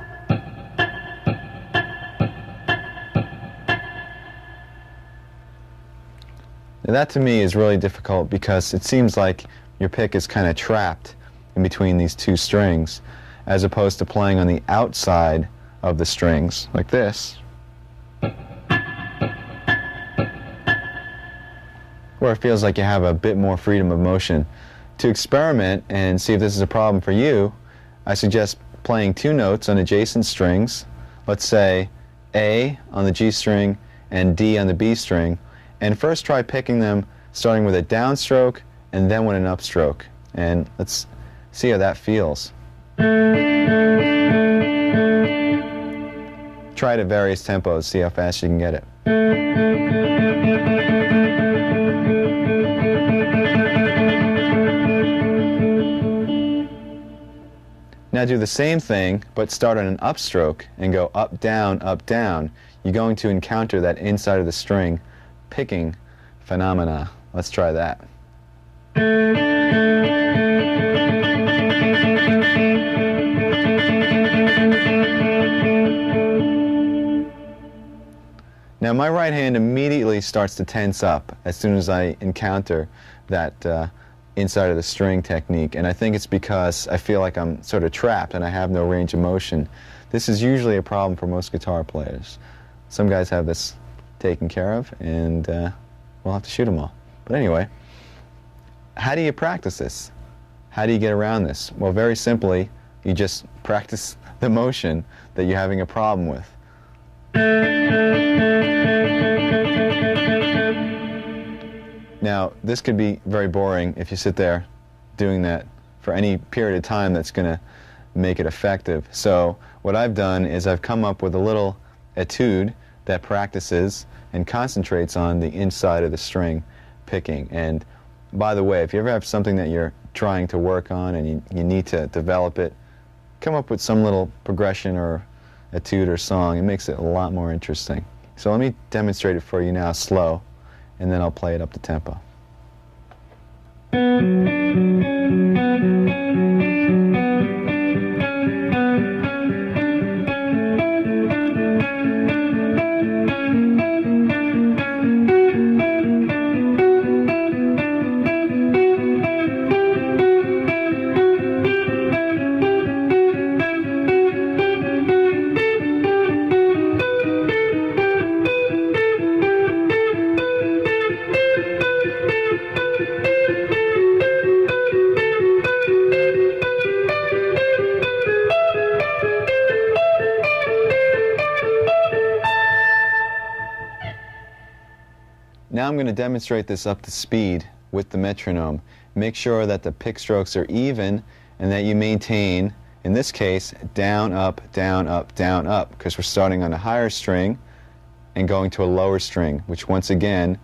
that to me is really difficult because it seems like your pick is kind of trapped in between these two strings, as opposed to playing on the outside of the strings like this, where it feels like you have a bit more freedom of motion. To experiment and see if this is a problem for you, I suggest playing two notes on adjacent strings, let's say A on the G string and D on the B string, and first try picking them starting with a downstroke and then with an upstroke, and let's see how that feels. Try it at various tempos, see how fast you can get it. Now do the same thing, but start on an upstroke and go up, down, up, down. You're going to encounter that inside of the string picking phenomena. Let's try that. Now my right hand immediately starts to tense up as soon as I encounter that inside of the string technique, and I think it's because I feel like I'm sort of trapped and I have no range of motion. This is usually a problem for most guitar players. Some guys have this taken care of, and we'll have to shoot them all. But anyway, how do you practice this? How do you get around this? Well, very simply, you just practice the motion that you're having a problem with. Now, this could be very boring if you sit there doing that for any period of time that's going to make it effective. So what I've done is I've come up with a little etude that practices and concentrates on the inside of the string picking. And by the way, if you ever have something that you're trying to work on and you need to develop it, come up with some little progression or etude or song. It makes it a lot more interesting. So let me demonstrate it for you now slow, and then I'll play it up to tempo. Now I'm going to demonstrate this up to speed with the metronome. Make sure that the pick strokes are even and that you maintain, in this case, down, up, down, up, down, up, because we're starting on a higher string and going to a lower string, which once again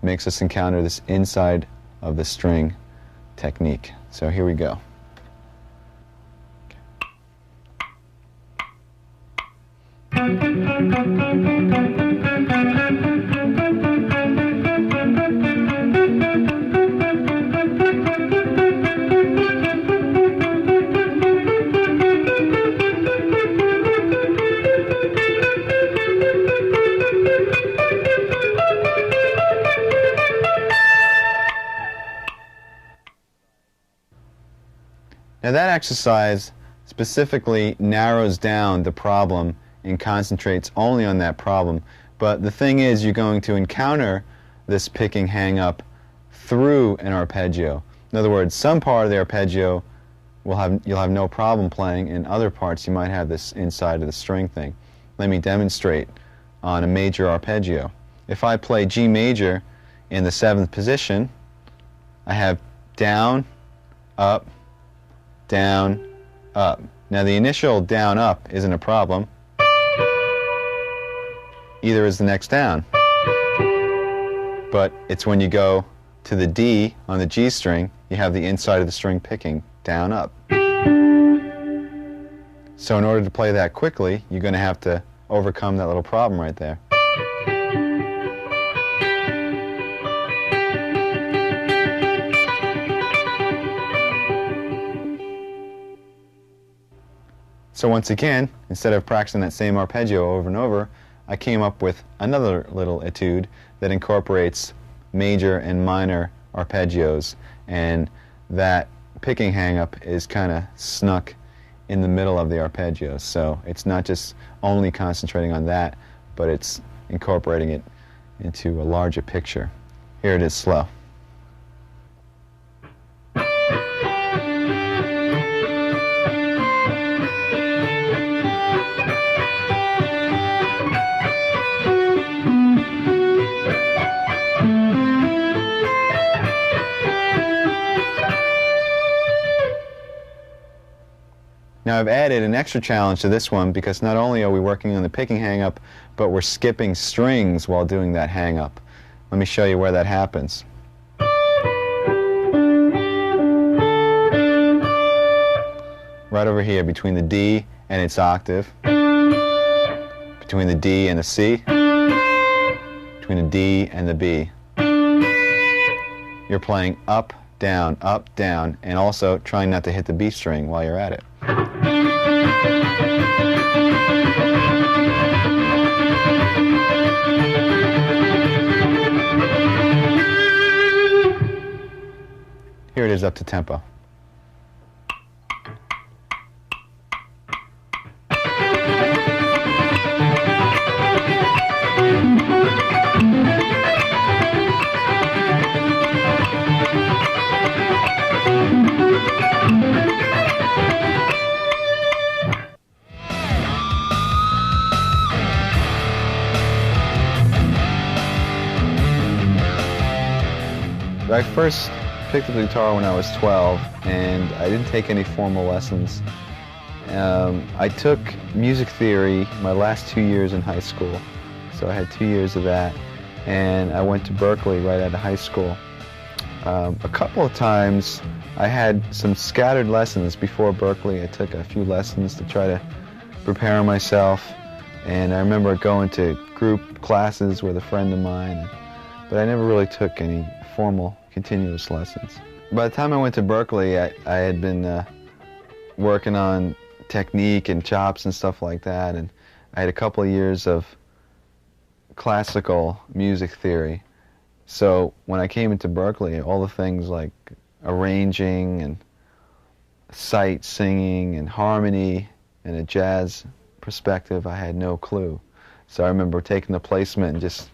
makes us encounter this inside of the string technique. So here we go. Now that exercise specifically narrows down the problem and concentrates only on that problem. But the thing is, you're going to encounter this picking hang-up through an arpeggio. In other words, some part of the arpeggio you'll have no problem playing, and other parts you might have this inside of the string thing. Let me demonstrate on a major arpeggio. If I play G major in the 7th position, I have down, up, down, up. Now the initial down, up isn't a problem. Either is the next down. But it's when you go to the D on the G string, you have the inside of the string picking down, up. So in order to play that quickly, you're going to have to overcome that little problem right there. So once again, instead of practicing that same arpeggio over and over, I came up with another little etude that incorporates major and minor arpeggios, and that picking hang-up is kind of snuck in the middle of the arpeggios. So it's not just only concentrating on that, but it's incorporating it into a larger picture. Here it is slow. Now I've added an extra challenge to this one because not only are we working on the picking hang-up, but we're skipping strings while doing that hang-up. Let me show you where that happens. Right over here between the D and its octave, between the D and the C, between the D and the B. you're playing up, down, and also trying not to hit the B string while you're at it. Here it is up to tempo. I first picked up the guitar when I was 12, and I didn't take any formal lessons. I took music theory my last 2 years in high school, so I had 2 years of that, and I went to Berkeley right out of high school. A couple of times I had some scattered lessons before Berkeley. I took a few lessons to try to prepare myself, and I remember going to group classes with a friend of mine, but I never really took any formal continuous lessons. By the time I went to Berkeley, I had been working on technique and chops and stuff like that, and I had a couple of years of classical music theory. So when I came into Berkeley, all the things like arranging and sight singing and harmony and a jazz perspective, I had no clue. So I remember taking the placement and just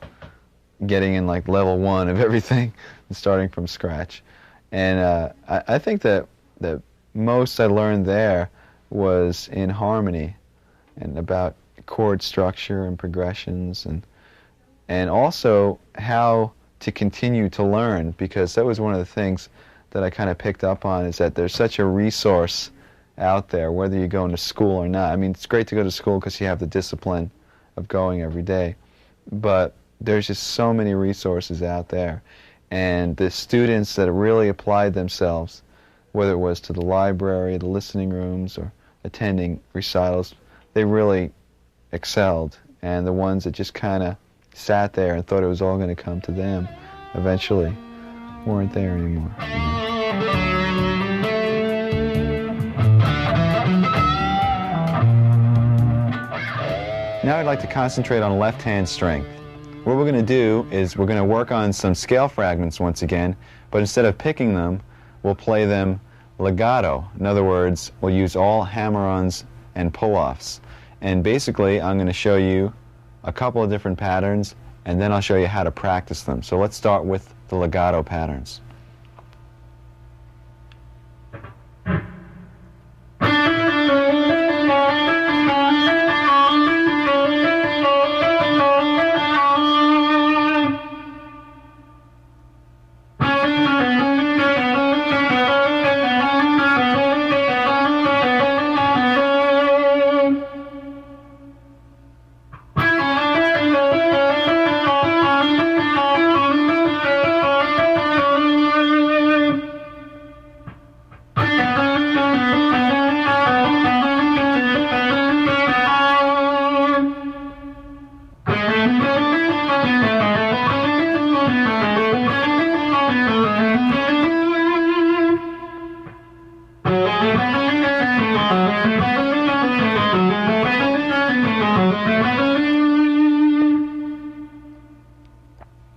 getting in like level 1 of everything and starting from scratch. And I think that the most I learned there was in harmony and about chord structure and progressions, and also how to continue to learn, because that was one of the things that I kind of picked up on, is that there's such a resource out there, whether you go into school or not. I mean, it's great to go to school because you have the discipline of going every day, but there's just so many resources out there, and the students that really applied themselves, whether it was to the library, the listening rooms, or attending recitals, they really excelled. And the ones that just kind of sat there and thought it was all going to come to them eventually weren't there anymore. Now I'd like to concentrate on left-hand strength. What we're going to do is we're going to work on some scale fragments once again, but instead of picking them, we'll play them legato. In other words, we'll use all hammer-ons and pull-offs. And basically, I'm going to show you a couple of different patterns, and then I'll show you how to practice them. So let's start with the legato patterns.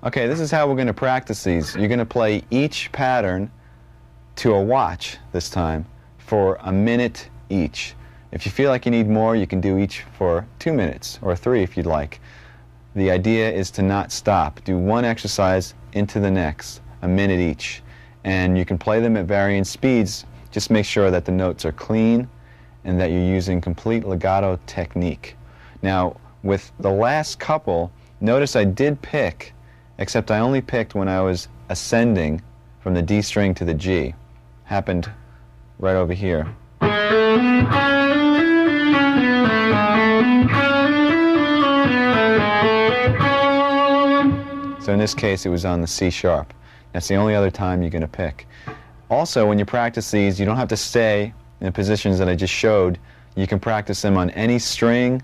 Okay, this is how we're going to practice these. You're going to play each pattern to a watch this time for a minute each. If you feel like you need more, you can do each for 2 minutes or 3 if you'd like. The idea is to not stop. Do one exercise into the next, a minute each. And you can play them at varying speeds. Just make sure that the notes are clean and that you're using complete legato technique. Now, with the last couple, notice I did pick, except I only picked when I was ascending from the D string to the G. Happened right over here. So in this case, it was on the C sharp. That's the only other time you're going to pick. Also, when you practice these, you don't have to stay in the positions that I just showed. You can practice them on any string.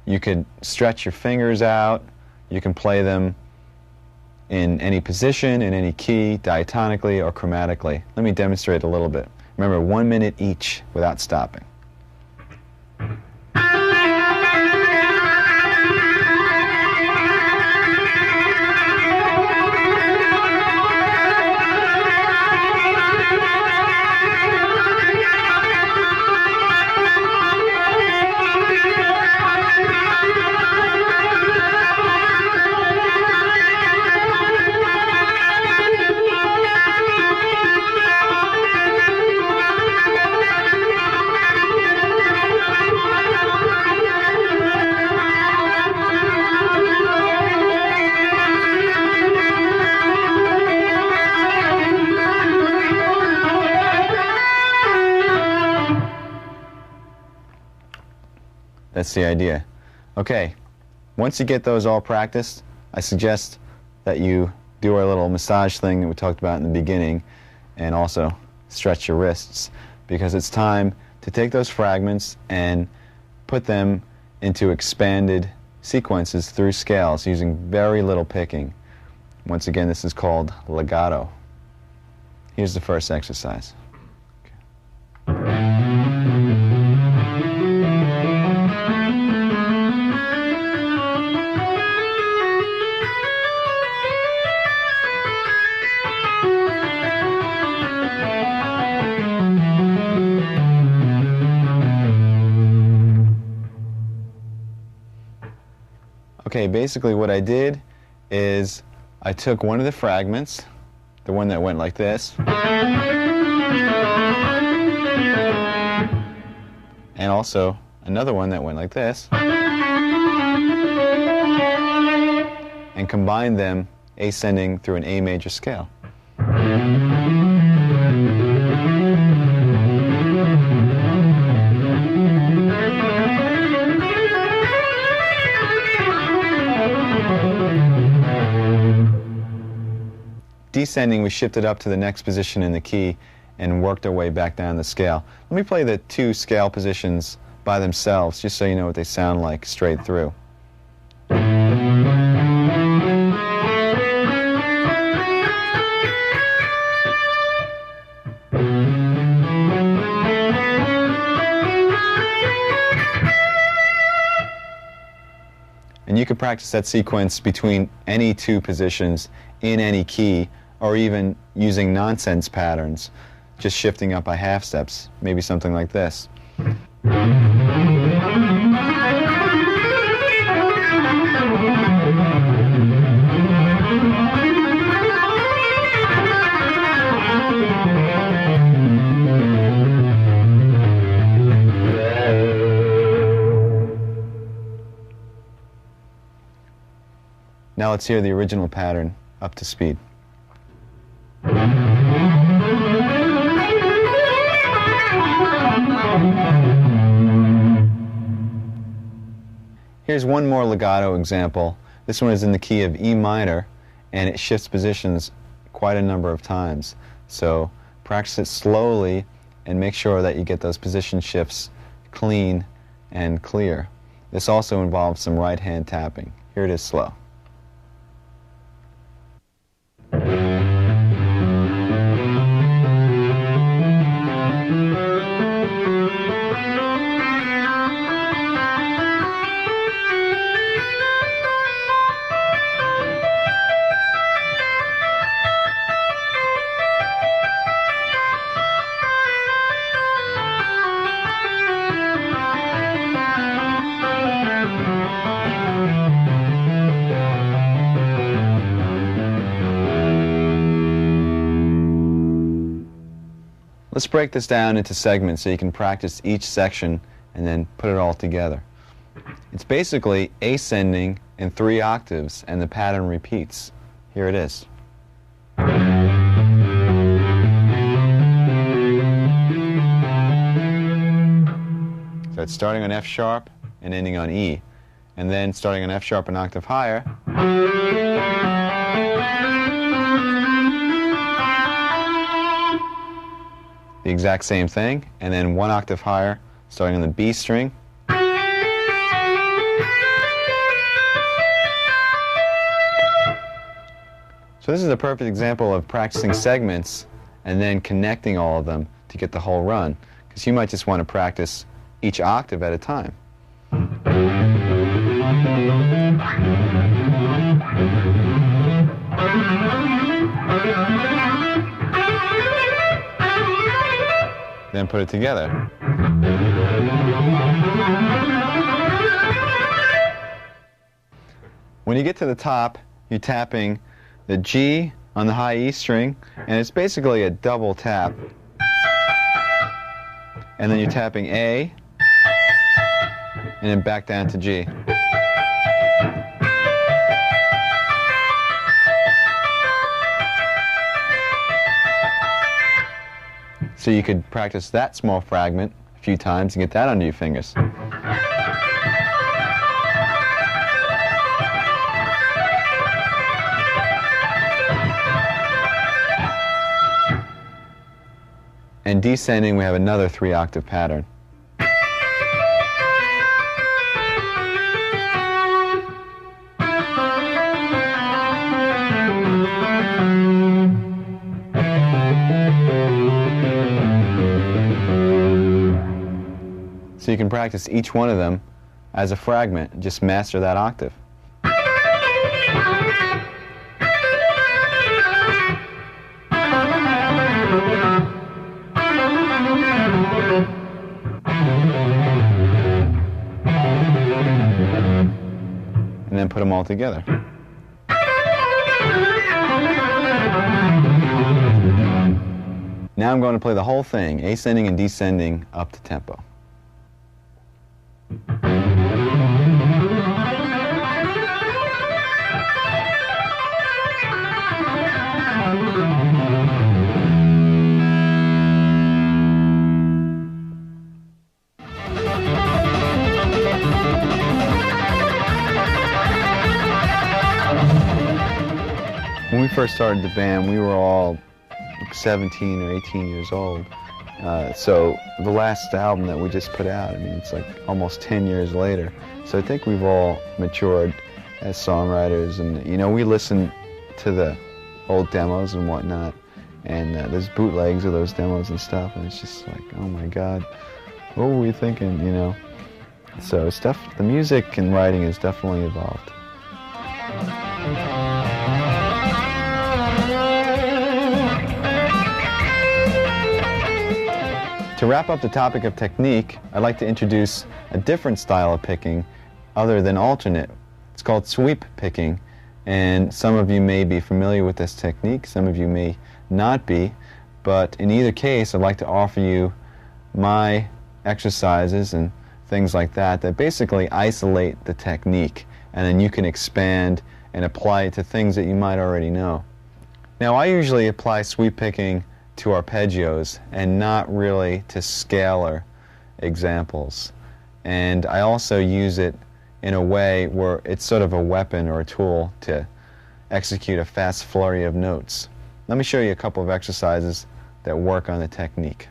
You could stretch your fingers out. You can play them in any position, in any key, diatonically or chromatically. Let me demonstrate a little bit. Remember, 1 minute each without stopping. That's the idea. Okay, once you get those all practiced, I suggest that you do our little massage thing that we talked about in the beginning, and also stretch your wrists, because it's time to take those fragments and put them into expanded sequences through scales using very little picking. Once again, this is called legato. Here's the first exercise. Okay, basically what I did is I took one of the fragments, the one that went like this, and also another one that went like this, and combined them ascending through an A major scale. Descending, we shifted up to the next position in the key and worked our way back down the scale. Let me play the two scale positions by themselves, just so you know what they sound like straight through. And you could practice that sequence between any two positions in any key, or even using nonsense patterns, just shifting up by half steps, maybe something like this. Now let's hear the original pattern up to speed. Here's one more legato example. This one is in the key of E minor, and it shifts positions quite a number of times. So practice it slowly and make sure that you get those position shifts clean and clear. This also involves some right hand tapping. Here it is slow. Let's break this down into segments so you can practice each section and then put it all together. It's basically ascending in 3 octaves, and the pattern repeats. Here it is. So it's starting on F sharp and ending on E, and then starting on F sharp an octave higher, the exact same thing, and then 1 octave higher, starting on the B string, So this is a perfect example of practicing segments and then connecting all of them to get the whole run, because you might just want to practice each octave at a time. Then put it together. When you get to the top, you're tapping the G on the high E string, and it's basically a double tap. And then you're tapping A, and then back down to G. So you could practice that small fragment a few times and get that under your fingers. And descending, we have another 3-octave pattern. So you can practice each one of them as a fragment, just master that octave. And then put them all together. Now I'm going to play the whole thing, ascending and descending up to tempo. When we first started the band, we were all 17 or 18 years old. So the last album that we just put out, I mean, it's like almost 10 years later. So I think we've all matured as songwriters, and you know, we listen to the old demos and whatnot, and there's bootlegs of those demos and stuff, and it's just like, oh my God, what were we thinking, you know? So the music and writing has definitely evolved. To wrap up the topic of technique, I'd like to introduce a different style of picking other than alternate. It's called sweep picking, and some of you may be familiar with this technique, some of you may not be, but in either case I'd like to offer you my exercises and things like that that basically isolate the technique, and then you can expand and apply it to things that you might already know. Now I usually apply sweep picking to arpeggios and not really to scalar examples. And I also use it in a way where it's sort of a weapon or a tool to execute a fast flurry of notes. Let me show you a couple of exercises that work on the technique.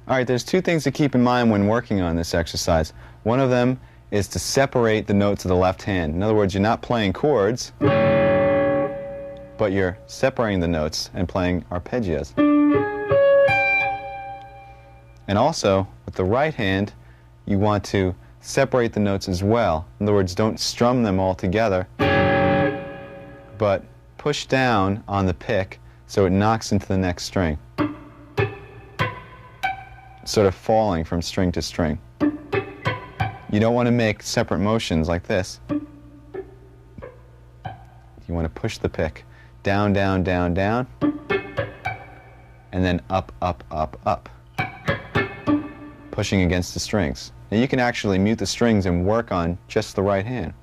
Alright, there's two things to keep in mind when working on this exercise. One of them is to separate the notes of the left hand. In other words, you're not playing chords, but you're separating the notes and playing arpeggios. And also, with the right hand, you want to separate the notes as well. In other words, don't strum them all together, but push down on the pick so it knocks into the next string, sort of falling from string to string. You don't want to make separate motions like this. You want to push the pick down, down, down, down, and then up, up, up, up, pushing against the strings. Now you can actually mute the strings and work on just the right hand.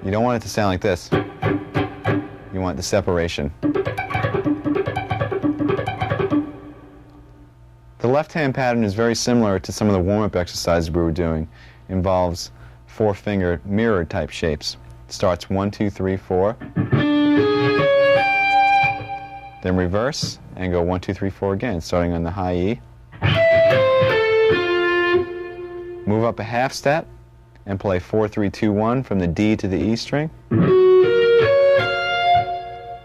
You don't want it to sound like this. You want the separation. The left-hand pattern is very similar to some of the warm-up exercises we were doing. It involves 4-finger mirror type shapes. It starts 1, 2, 3, 4. Then reverse and go 1, 2, 3, 4 again, starting on the high E. Move up a half step and play 4, 3, 2, 1 from the D to the E string.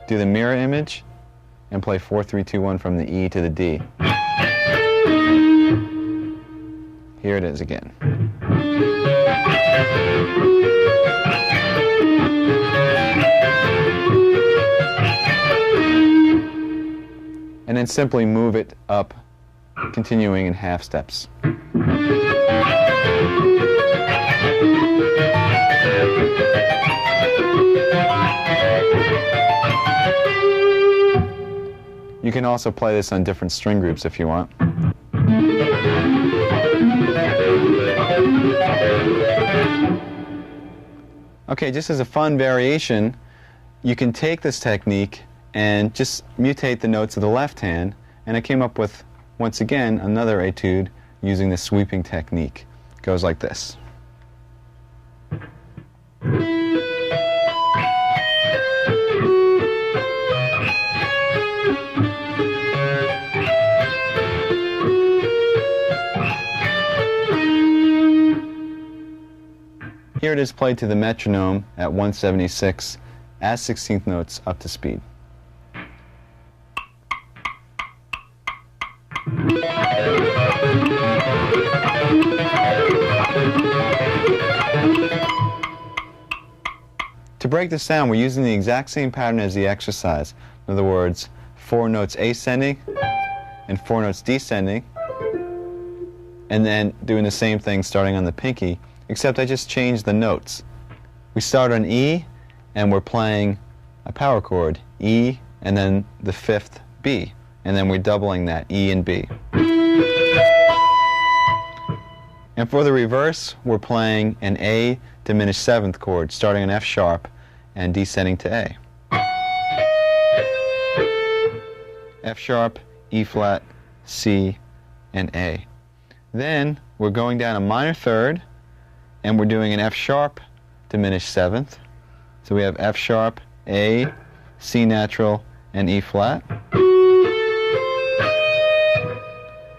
Do the mirror image and play 4, 3, 2, 1 from the E to the D. Here it is again. And then simply move it up, continuing in half steps. You can also play this on different string groups if you want. Okay, just as a fun variation, you can take this technique and just mutate the notes of the left hand, and I came up with, once again, another etude using the sweeping technique. It goes like this. Here it is played to the metronome at 176 as 16th notes up to speed. To break this down, we're using the exact same pattern as the exercise. In other words, 4 notes ascending and 4 notes descending, and then doing the same thing starting on the pinky, except I just changed the notes. We start on E, and we're playing a power chord, E, and then the 5th B, and then we're doubling that, E and B. And for the reverse, we're playing an A diminished 7th chord, starting on F sharp and descending to A. F sharp, E flat, C, and A. Then we're going down a minor third, and we're doing an F sharp diminished 7th. So we have F sharp, A, C natural, and E flat,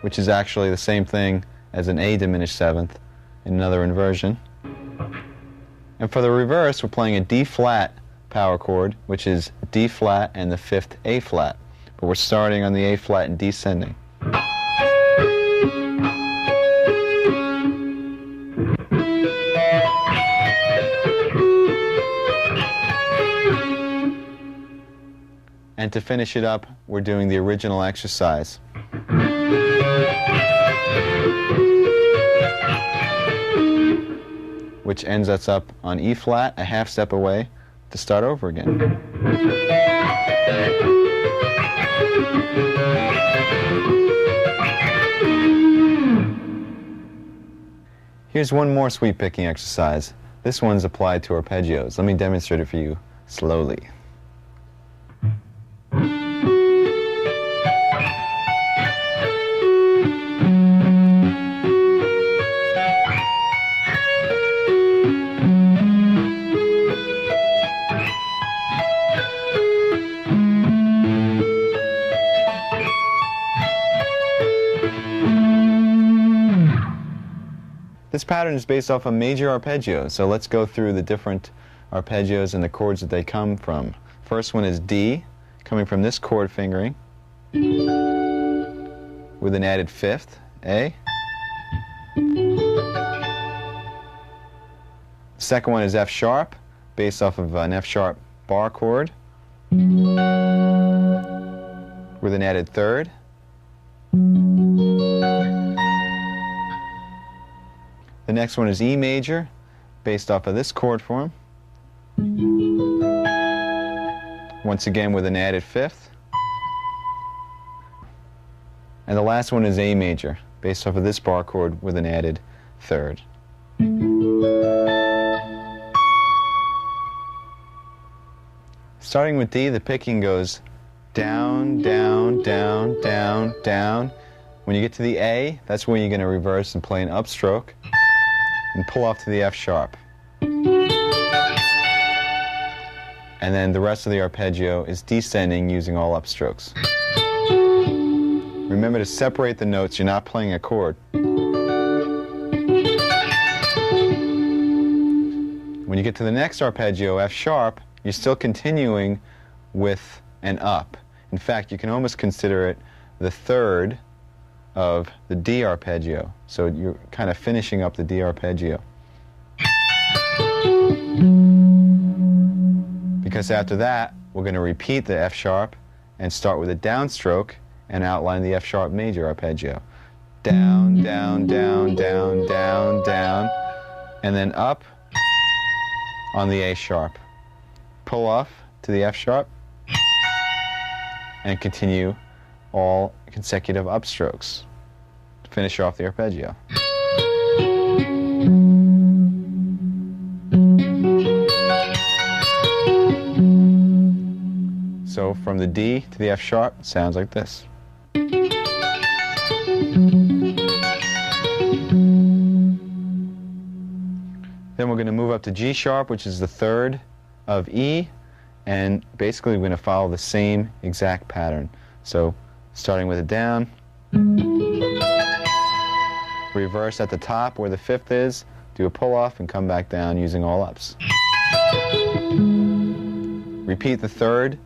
which is actually the same thing as an A diminished 7th in another inversion. And for the reverse, we're playing a D flat power chord, which is D flat and the 5th A flat. But we're starting on the A flat and descending. And to finish it up, we're doing the original exercise. Which ends us up on E flat, a half step away, to start over again. Here's one more sweep picking exercise. This one's applied to arpeggios. Let me demonstrate it for you slowly. This pattern is based off a major arpeggio, so let's go through the different arpeggios and the chords that they come from. First one is D, coming from this chord fingering, with an added 5th, A. Second one is F sharp, based off of an F sharp bar chord, with an added 3rd. The next one is E major, based off of this chord form, once again with an added 5th. And the last one is A major, based off of this bar chord with an added 3rd. Starting with D, the picking goes down, down, down, down, down. When you get to the A, that's when you're going to reverse and play an upstroke and pull off to the F sharp. and then the rest of the arpeggio is descending using all upstrokes. Remember to separate the notes. You're not playing a chord. When you get to the next arpeggio, F sharp, you're still continuing with an up. In fact, you can almost consider it the third of the D arpeggio. So you're kind of finishing up the D arpeggio. Because after that, we're going to repeat the F sharp and start with a downstroke and outline the F sharp major arpeggio. Down, down, down, down, down, down, and then up on the A sharp. Pull off to the F sharp and continue all consecutive upstrokes to finish off the arpeggio. So from the D to the F sharp, it sounds like this. Then we're going to move up to G sharp, which is the third of E, and basically we're going to follow the same exact pattern. So starting with a down, reverse at the top where the fifth is, do a pull off and come back down using all ups. Repeat the third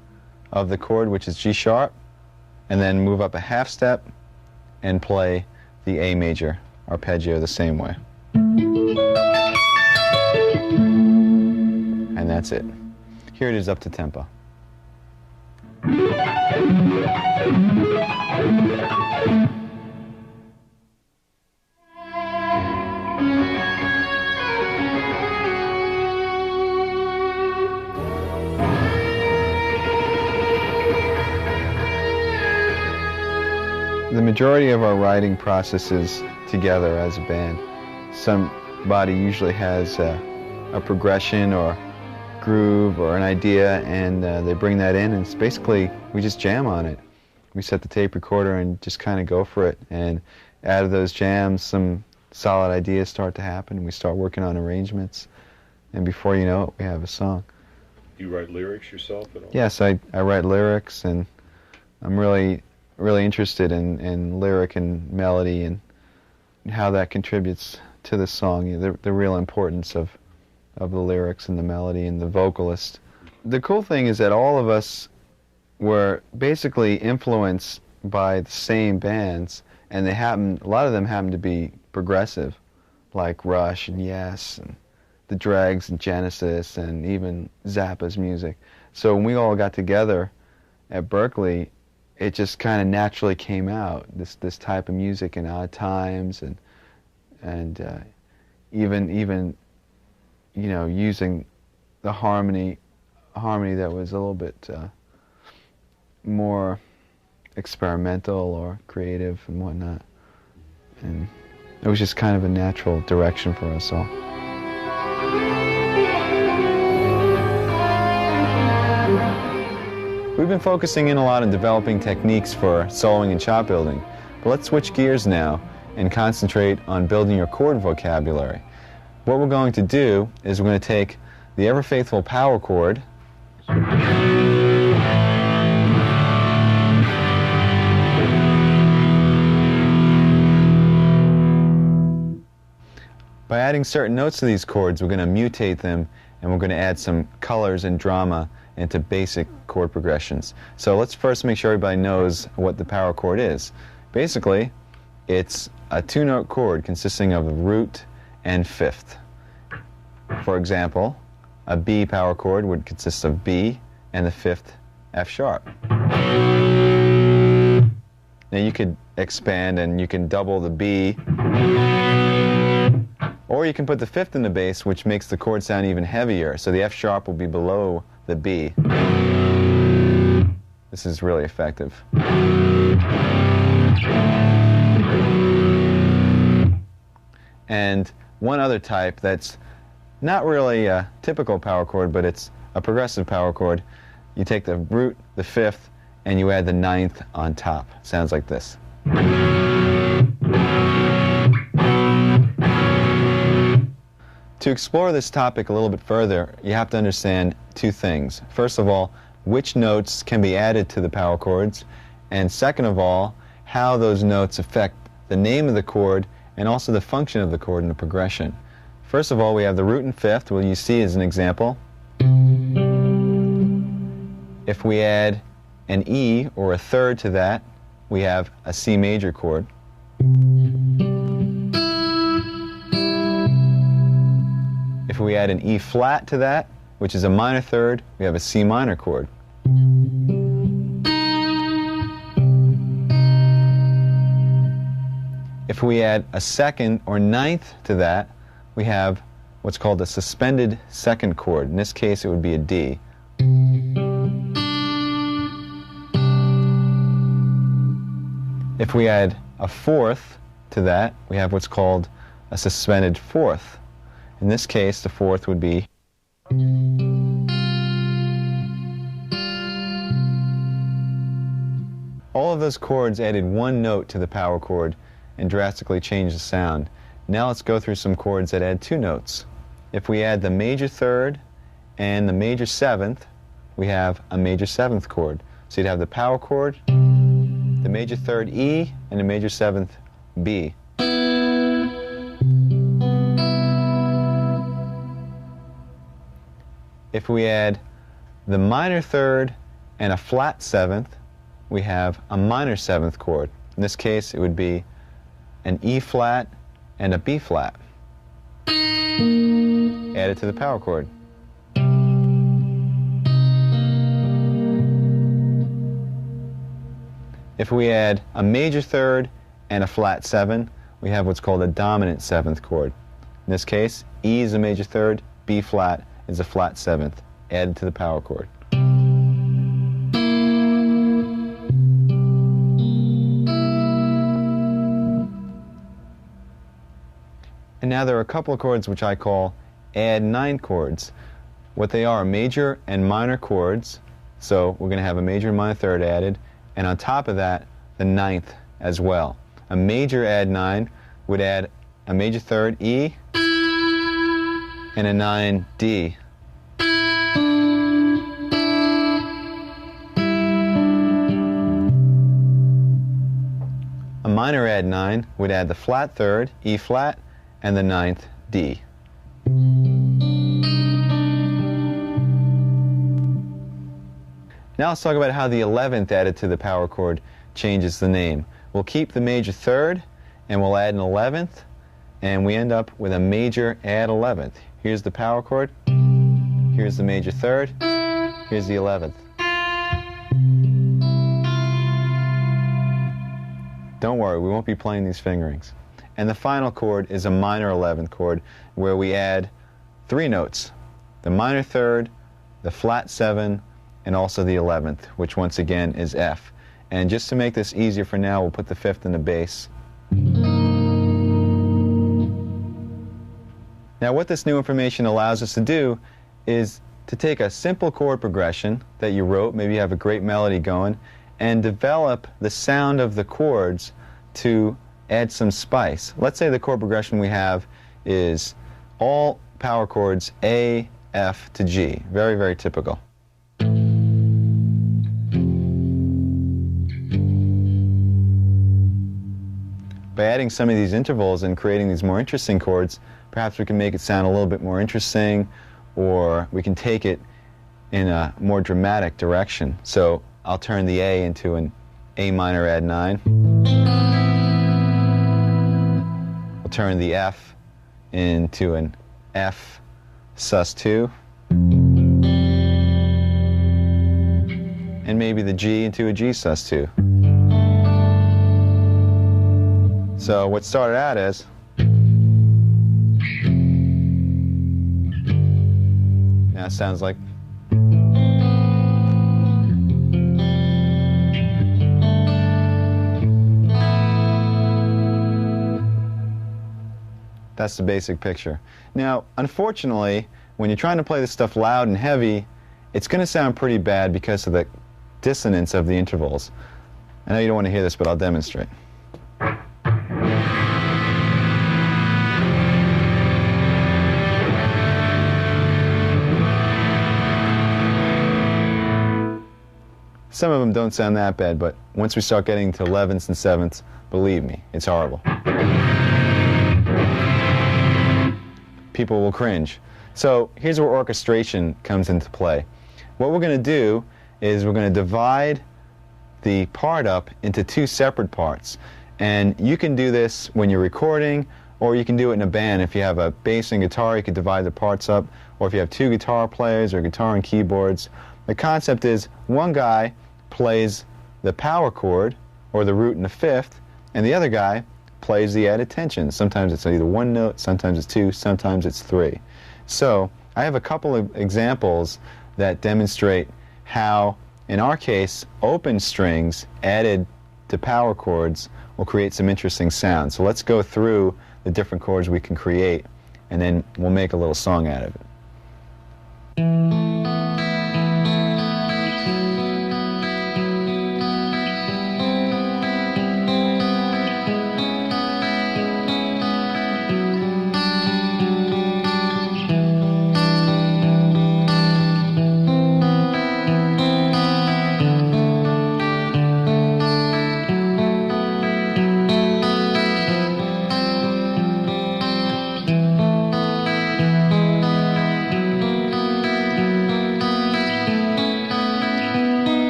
of the chord, which is G sharp, and then move up a half step and play the A major arpeggio the same way. And that's it. Here it is up to tempo. The majority of our writing process is together as a band. Somebody usually has a progression or groove or an idea, and they bring that in, and it's basically we just jam on it. We set the tape recorder and just kind of go for it, and out of those jams some solid ideas start to happen, and we start working on arrangements, and before you know it we have a song. Do you write lyrics yourself at all? Yes, I write lyrics, and I'm really interested in lyric and melody and how that contributes to the song, the real importance of the lyrics and the melody and the vocalist. The cool thing is that all of us were basically influenced by the same bands, and a lot of them happen to be progressive, like Rush and Yes and the Dregs and Genesis and even Zappa's music. So when we all got together at Berkeley, it just kind of naturally came out, this type of music in Odd Times, and even you know, using the harmony that was a little bit more experimental or creative and whatnot. And it was just kind of a natural direction for us all. We've been focusing in a lot on developing techniques for soloing and chop building, but let's switch gears now and concentrate on building your chord vocabulary. What we're going to do is we're going to take the ever-faithful power chord by adding certain notes to these chords. We're going to mutate them, and we're going to add some colors and drama into basic chord progressions. So let's first make sure everybody knows what the power chord is. Basically, it's a two-note chord consisting of a root and fifth. For example, a B power chord would consist of B and the fifth F sharp. Now you could expand and you can double the B, or you can put the fifth in the bass, which makes the chord sound even heavier, so the F sharp will be below the B. This is really effective. And one other type that's not really a typical power chord, but it's a progressive power chord. You take the root, the fifth, and you add the ninth on top. It sounds like this. To explore this topic a little bit further, you have to understand two things. First of all, which notes can be added to the power chords, and second of all, how those notes affect the name of the chord and also the function of the chord in the progression. First of all, we have the root and fifth, what you see as an example. If we add an E or a third to that, we have a C major chord. If we add an E flat to that, which is a minor third, we have a C minor chord. If we add a second or ninth to that, we have what's called a suspended second chord. In this case, it would be a D. If we add a fourth to that, we have what's called a suspended fourth. In this case, the fourth would be. All of those chords added one note to the power chord and drastically changed the sound. Now let's go through some chords that add two notes. If we add the major third and the major seventh, we have a major seventh chord. So you'd have the power chord, the major third E, and the major seventh B. If we add the minor third and a flat seventh, we have a minor seventh chord. In this case, it would be an E flat and a B flat added to the power chord. If we add a major third and a flat seven, we have what's called a dominant seventh chord. In this case, E is a major third, B flat is a flat seventh added to the power chord. And now there are a couple of chords which I call add nine chords. What they are major and minor chords. So we're going to have a major and minor third added, and on top of that, the ninth as well. A major add nine would add a major third E and a 9 D. A minor add 9 would add the flat third, E flat, and the ninth, D. Now let's talk about how the 11th added to the power chord changes the name. We'll keep the major third, and we'll add an 11th, and we end up with a major add 11th. Here's the power chord, here's the major third, here's the 11th. Don't worry, we won't be playing these fingerings. And the final chord is a minor 11th chord where we add three notes, the minor third, the flat 7, and also the 11th, which once again is F. And just to make this easier for now, we'll put the 5th in the bass. Now what this new information allows us to do is to take a simple chord progression that you wrote, maybe you have a great melody going, and develop the sound of the chords to add some spice. Let's say the chord progression we have is all power chords A, F to G. Very, very typical. By adding some of these intervals and creating these more interesting chords, perhaps we can make it sound a little bit more interesting, or we can take it in a more dramatic direction. So I'll turn the A into an A minor add 9. We'll turn the F into an F sus 2. And maybe the G into a G sus 2. So what started out as now it sounds like that's the basic picture. Now, unfortunately, when you're trying to play this stuff loud and heavy, it's going to sound pretty bad because of the dissonance of the intervals. I know you don't want to hear this, but I'll demonstrate. Some of them don't sound that bad, but once we start getting to 11ths and 7ths, believe me, it's horrible. People will cringe. So here's where orchestration comes into play. What we're going to do is we're going to divide the part up into two separate parts. And you can do this when you're recording, or you can do it in a band. If you have a bass and guitar, you can divide the parts up. Or if you have two guitar players or guitar and keyboards. The concept is one guy plays the power chord, or the root and the fifth, and the other guy plays the added tension. Sometimes it's either one note, sometimes it's two, sometimes it's three. So I have a couple of examples that demonstrate how, in our case, open strings added to power chords will create some interesting sounds. So let's go through the different chords we can create, and then we'll make a little song out of it.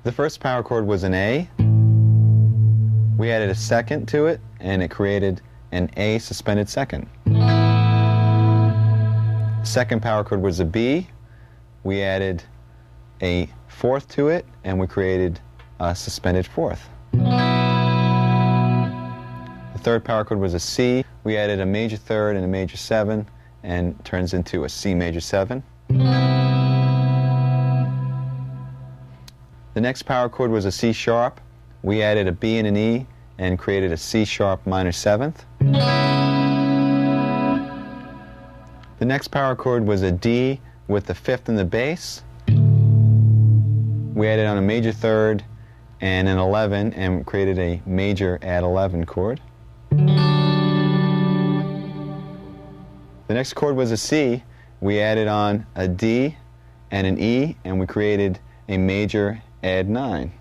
The first power chord was an A. We added a second to it, and it created an A suspended second. The second power chord was a B. We added a fourth to it, and we created a suspended fourth. The third power chord was a C. We added a major third and a major seven, and it turns into a C major seven. The next power chord was a C sharp. We added a B and an E and created a C sharp minor seventh. The next power chord was a D with the fifth and the bass. We added on a major third and an 11 and created a major add 11 chord. The next chord was a C. We added on a D and an E and we created a major add 9.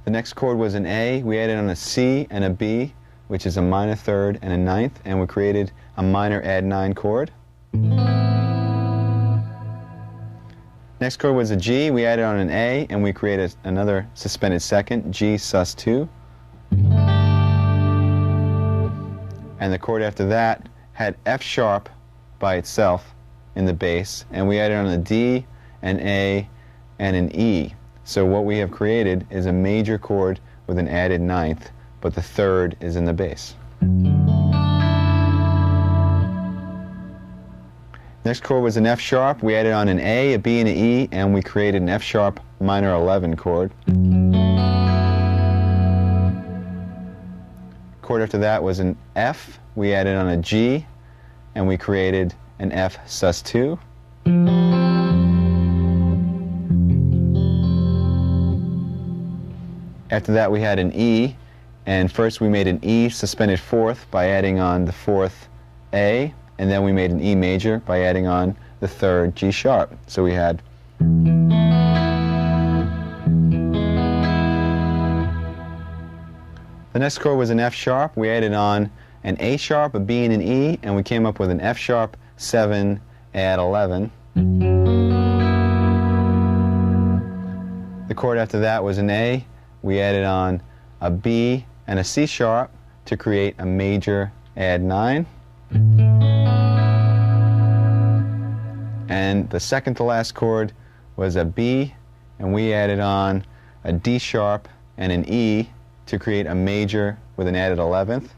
The next chord was an A. We added on a C and a B, which is a minor third and a ninth, and we created a minor add 9 chord. Next chord was a G. We added on an A, and we created another suspended second, G sus 2. And the chord after that had F sharp by itself in the bass, and we added on a D, an A, and an E. So what we have created is a major chord with an added ninth, but the third is in the bass. Next chord was an F sharp. We added on an A, a B, and an E, and we created an F sharp minor 11 chord. Chord after that was an F. We added on a G, and we created an F sus 2. After that we had an E, and first we made an E suspended fourth by adding on the fourth A, and then we made an E major by adding on the third G sharp. So we had the next chord was an F sharp. We added on an A sharp, a B, and an E, and we came up with an F sharp 7 add 11. The chord after that was an A. We added on a B and a C sharp to create a major add 9. And the second to last chord was a B, and we added on a D sharp and an E to create a major with an added 11th.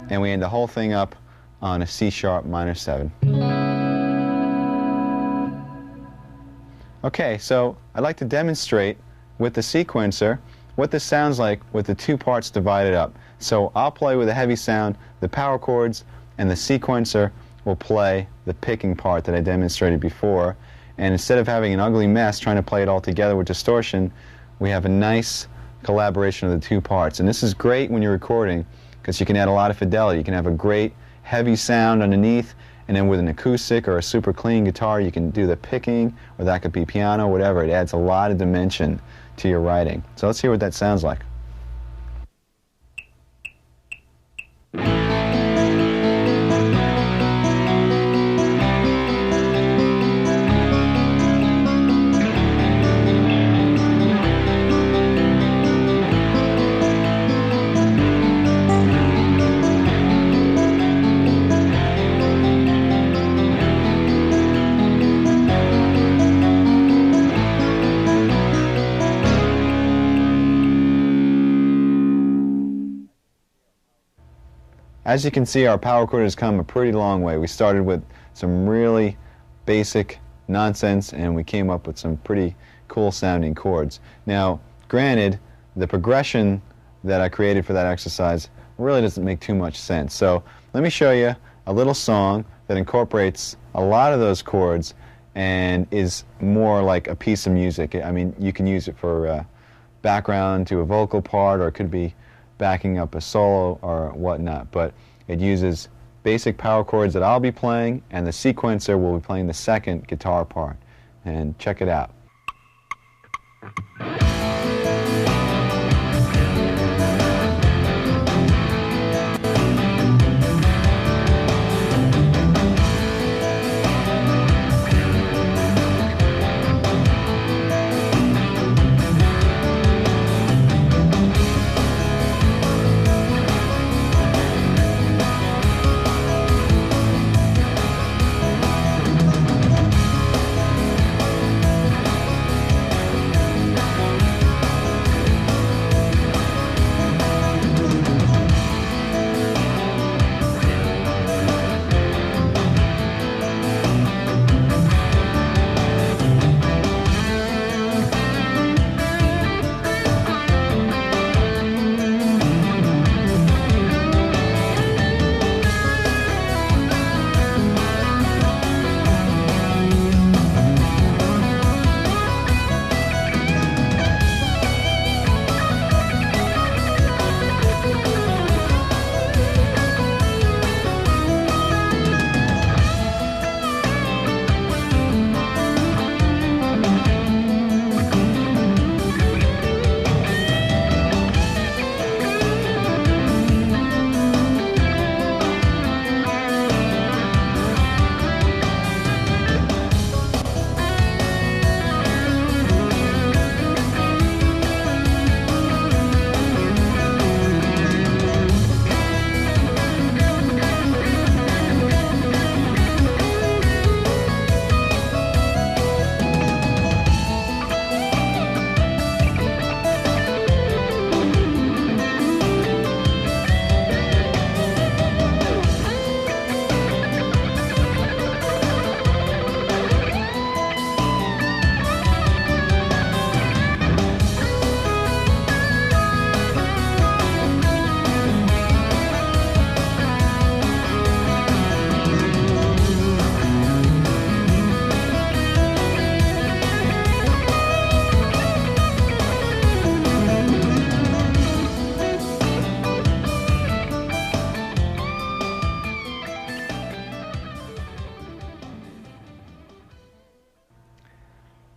And we end the whole thing up on a C sharp minor 7. Okay, so I'd like to demonstrate with the sequencer what this sounds like with the two parts divided up. So I'll play with a heavy sound, the power chords, and the sequencer will play the picking part that I demonstrated before. And instead of having an ugly mess trying to play it all together with distortion, we have a nice collaboration of the two parts. And this is great when you're recording, because you can add a lot of fidelity. You can have a great heavy sound underneath, and then with an acoustic or a super clean guitar, you can do the picking, or that could be piano, whatever. It adds a lot of dimension to your writing. So let's hear what that sounds like. As you can see, our power chord has come a pretty long way. We started with some really basic nonsense, and we came up with some pretty cool sounding chords. Now, granted, the progression that I created for that exercise really doesn't make too much sense. So let me show you a little song that incorporates a lot of those chords and is more like a piece of music. I mean, you can use it for background to a vocal part, or it could be backing up a solo or whatnot, but it uses basic power chords that I'll be playing, and the sequencer will be playing the second guitar part. And check it out.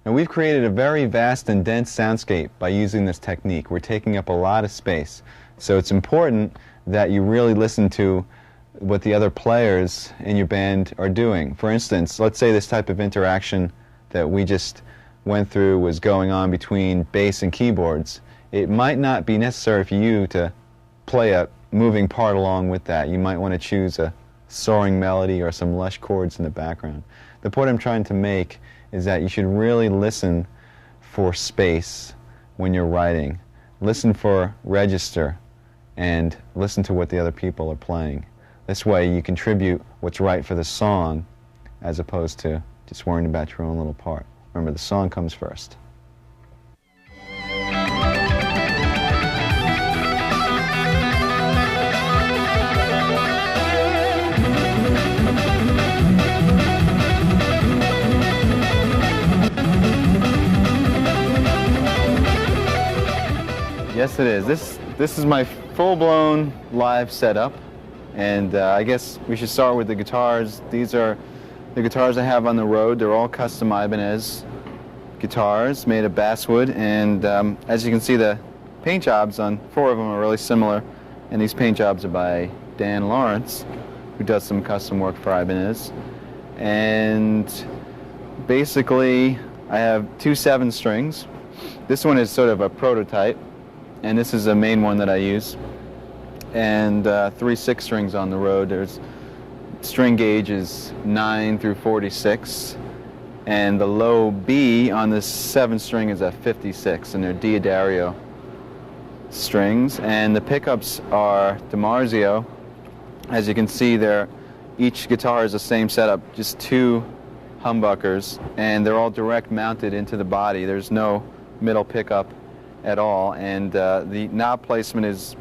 And we've created a very vast and dense soundscape by using this technique. We're taking up a lot of space. So it's important that you really listen to what the other players in your band are doing. For instance, let's say this type of interaction that we just went through was going on between bass and keyboards. It might not be necessary for you to play a moving part along with that. You might want to choose a soaring melody or some lush chords in the background. The point I'm trying to make is that you should really listen for space when you're writing. Listen for register and listen to what the other people are playing. This way you contribute what's right for the song as opposed to just worrying about your own little part. Remember, the song comes first. Yes, it is. This is my full-blown live setup, and I guess we should start with the guitars. These are the guitars I have on the road. They're all custom Ibanez guitars made of basswood, and as you can see, the paint jobs on 4 of them are really similar, and these paint jobs are by Dan Lawrence, who does some custom work for Ibanez. And basically I have 2 7-strings. This one is sort of a prototype, and this is the main one that I use, and 3 6-strings on the road. There's string gauge is 9 through 46, and the low B on this 7-string is a 56, and they're Diodario strings. And the pickups are DiMarzio. As you can see, each guitar is the same setup, just 2 humbuckers, and they're all direct mounted into the body. There's no middle pickup at all, and the knob placement is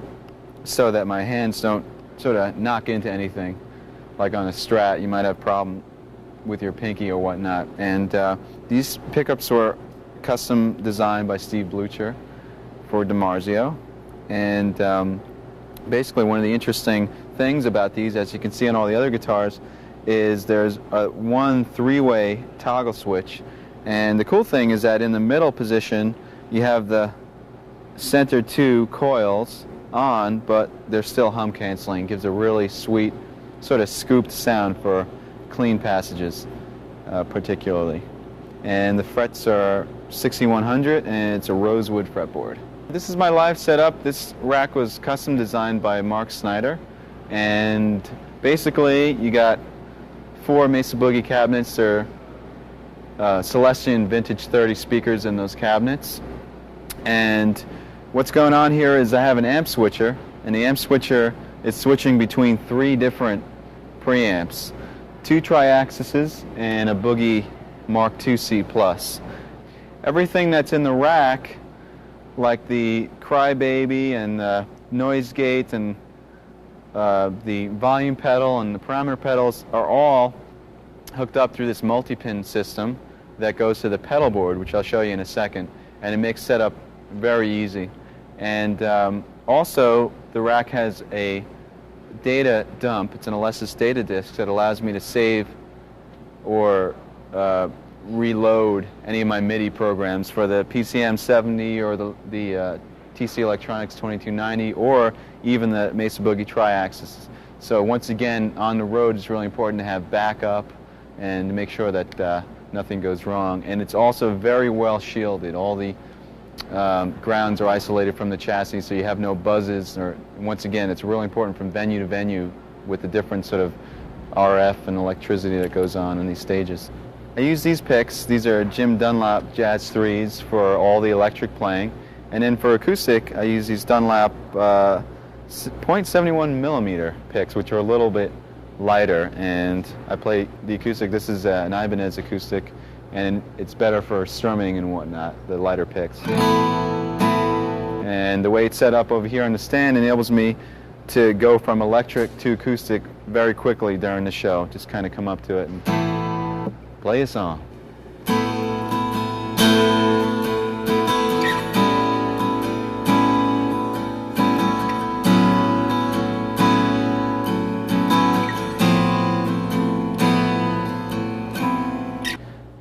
so that my hands don't sort of knock into anything. Like on a Strat, you might have a problem with your pinky or whatnot. And these pickups were custom designed by Steve Blucher for DiMarzio. And basically one of the interesting things about these, as you can see on all the other guitars, is there's one 3-way toggle switch. And the cool thing is that in the middle position you have the center 2 coils on, but they're still hum canceling. It gives a really sweet sort of scooped sound for clean passages, particularly. And the frets are 6100, and it's a rosewood fretboard. This is my live setup. This rack was custom designed by Mark Snyder, and basically you got 4 Mesa Boogie cabinets. They're Celestion Vintage 30 speakers in those cabinets. And what's going on here is I have an amp switcher, and the amp switcher is switching between 3 different preamps, 2 triaxises and a Boogie Mark IIc Plus. Everything that's in the rack, like the Crybaby and the noise gate and the volume pedal and the parameter pedals, are all hooked up through this multi-pin system that goes to the pedal board, which I'll show you in a second, and it makes setup very easy. And also the rack has a data dump. It's an Alesis data disk that allows me to save or reload any of my MIDI programs for the PCM 70 or the TC Electronics 2290, or even the Mesa Boogie Triaxis. So once again, on the road it's really important to have backup and to make sure that nothing goes wrong. And it's also very well shielded. All the grounds are isolated from the chassis, so you have no buzzes. Or once again, it's really important from venue to venue with the different sort of RF and electricity that goes on in these stages. I use these picks. These are Jim Dunlap Jazz 3s for all the electric playing, and then for acoustic I use these Dunlap 0.71 millimeter picks, which are a little bit lighter, and I play the acoustic. This is an Ibanez acoustic, and it's better for strumming and whatnot, the lighter picks. And the way it's set up over here on the stand enables me to go from electric to acoustic very quickly during the show. Just kind of come up to it and play a song.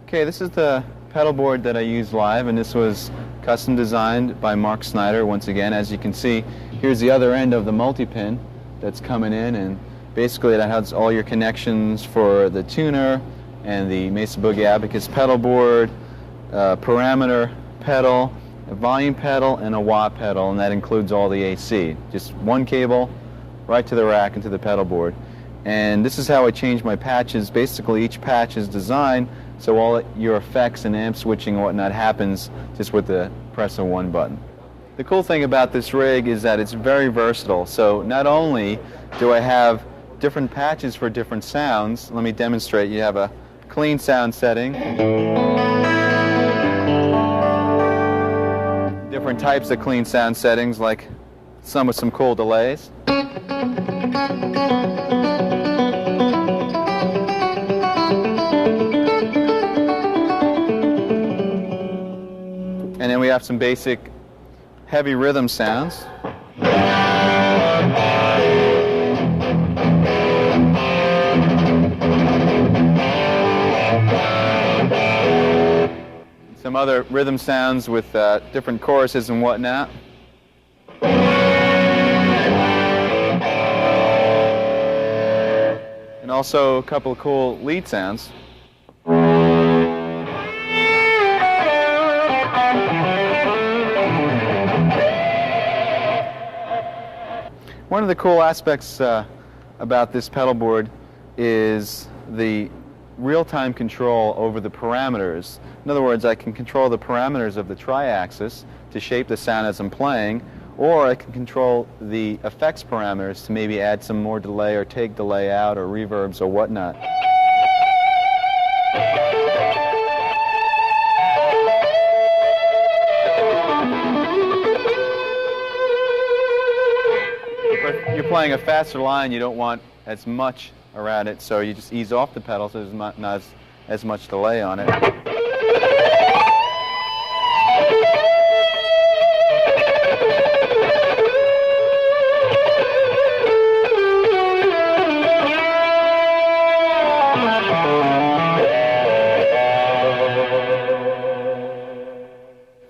Okay, this is the pedal board that I use live, and this was custom designed by Mark Snyder. Once again, as you can see, here's the other end of the multi-pin that's coming in, and basically that has all your connections for the tuner and the Mesa Boogie Abacus pedal board, parameter pedal, a volume pedal, and a wah pedal, and that includes all the AC. Just one cable right to the rack and to the pedal board. And this is how I change my patches. Basically, each patch is designed so all your effects and amp switching and whatnot happens just with the press of one button. The cool thing about this rig is that it's very versatile. So not only do I have different patches for different sounds, let me demonstrate. You have a clean sound setting, different types of clean sound settings, like some with some cool delays. And then we have some basic heavy rhythm sounds. some other rhythm sounds with different choruses and whatnot. And also a couple of cool lead sounds. One of the cool aspects about this pedal board is the real-time control over the parameters. In other words, I can control the parameters of the tri-axis to shape the sound as I'm playing, or I can control the effects parameters to maybe add some more delay or take delay out or reverbs or whatnot. If you're playing a faster line, you don't want as much around it, so you just ease off the pedal so there's not as much delay on it.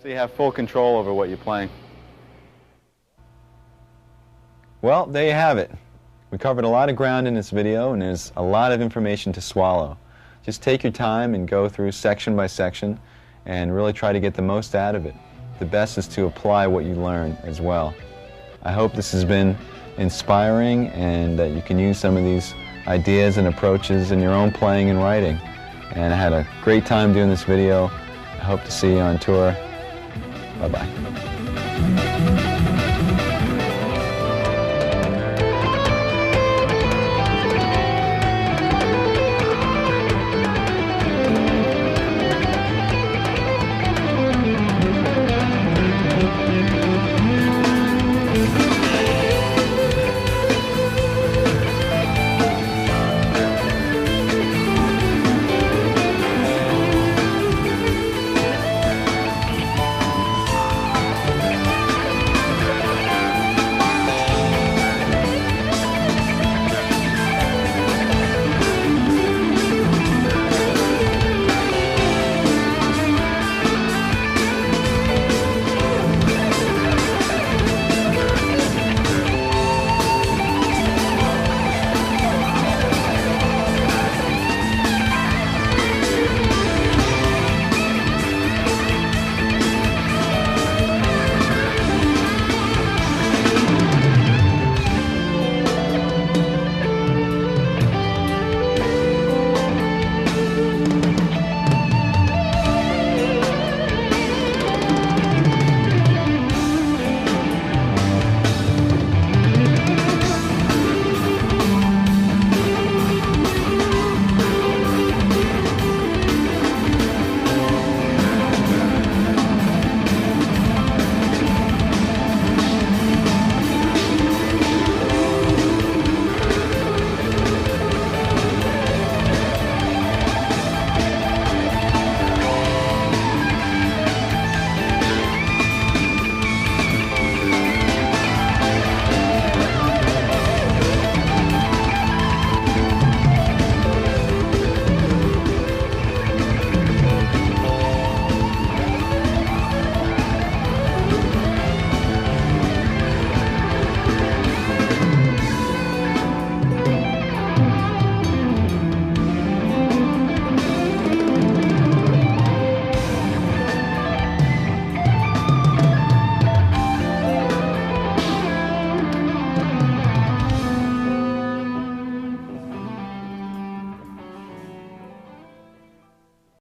So you have full control over what you're playing. Well, there you have it. We covered a lot of ground in this video, and there's a lot of information to swallow. Just take your time and go through section by section and really try to get the most out of it. The best is to apply what you learn as well. I hope this has been inspiring and that you can use some of these ideas and approaches in your own playing and writing. And I had a great time doing this video. I hope to see you on tour. Bye-bye.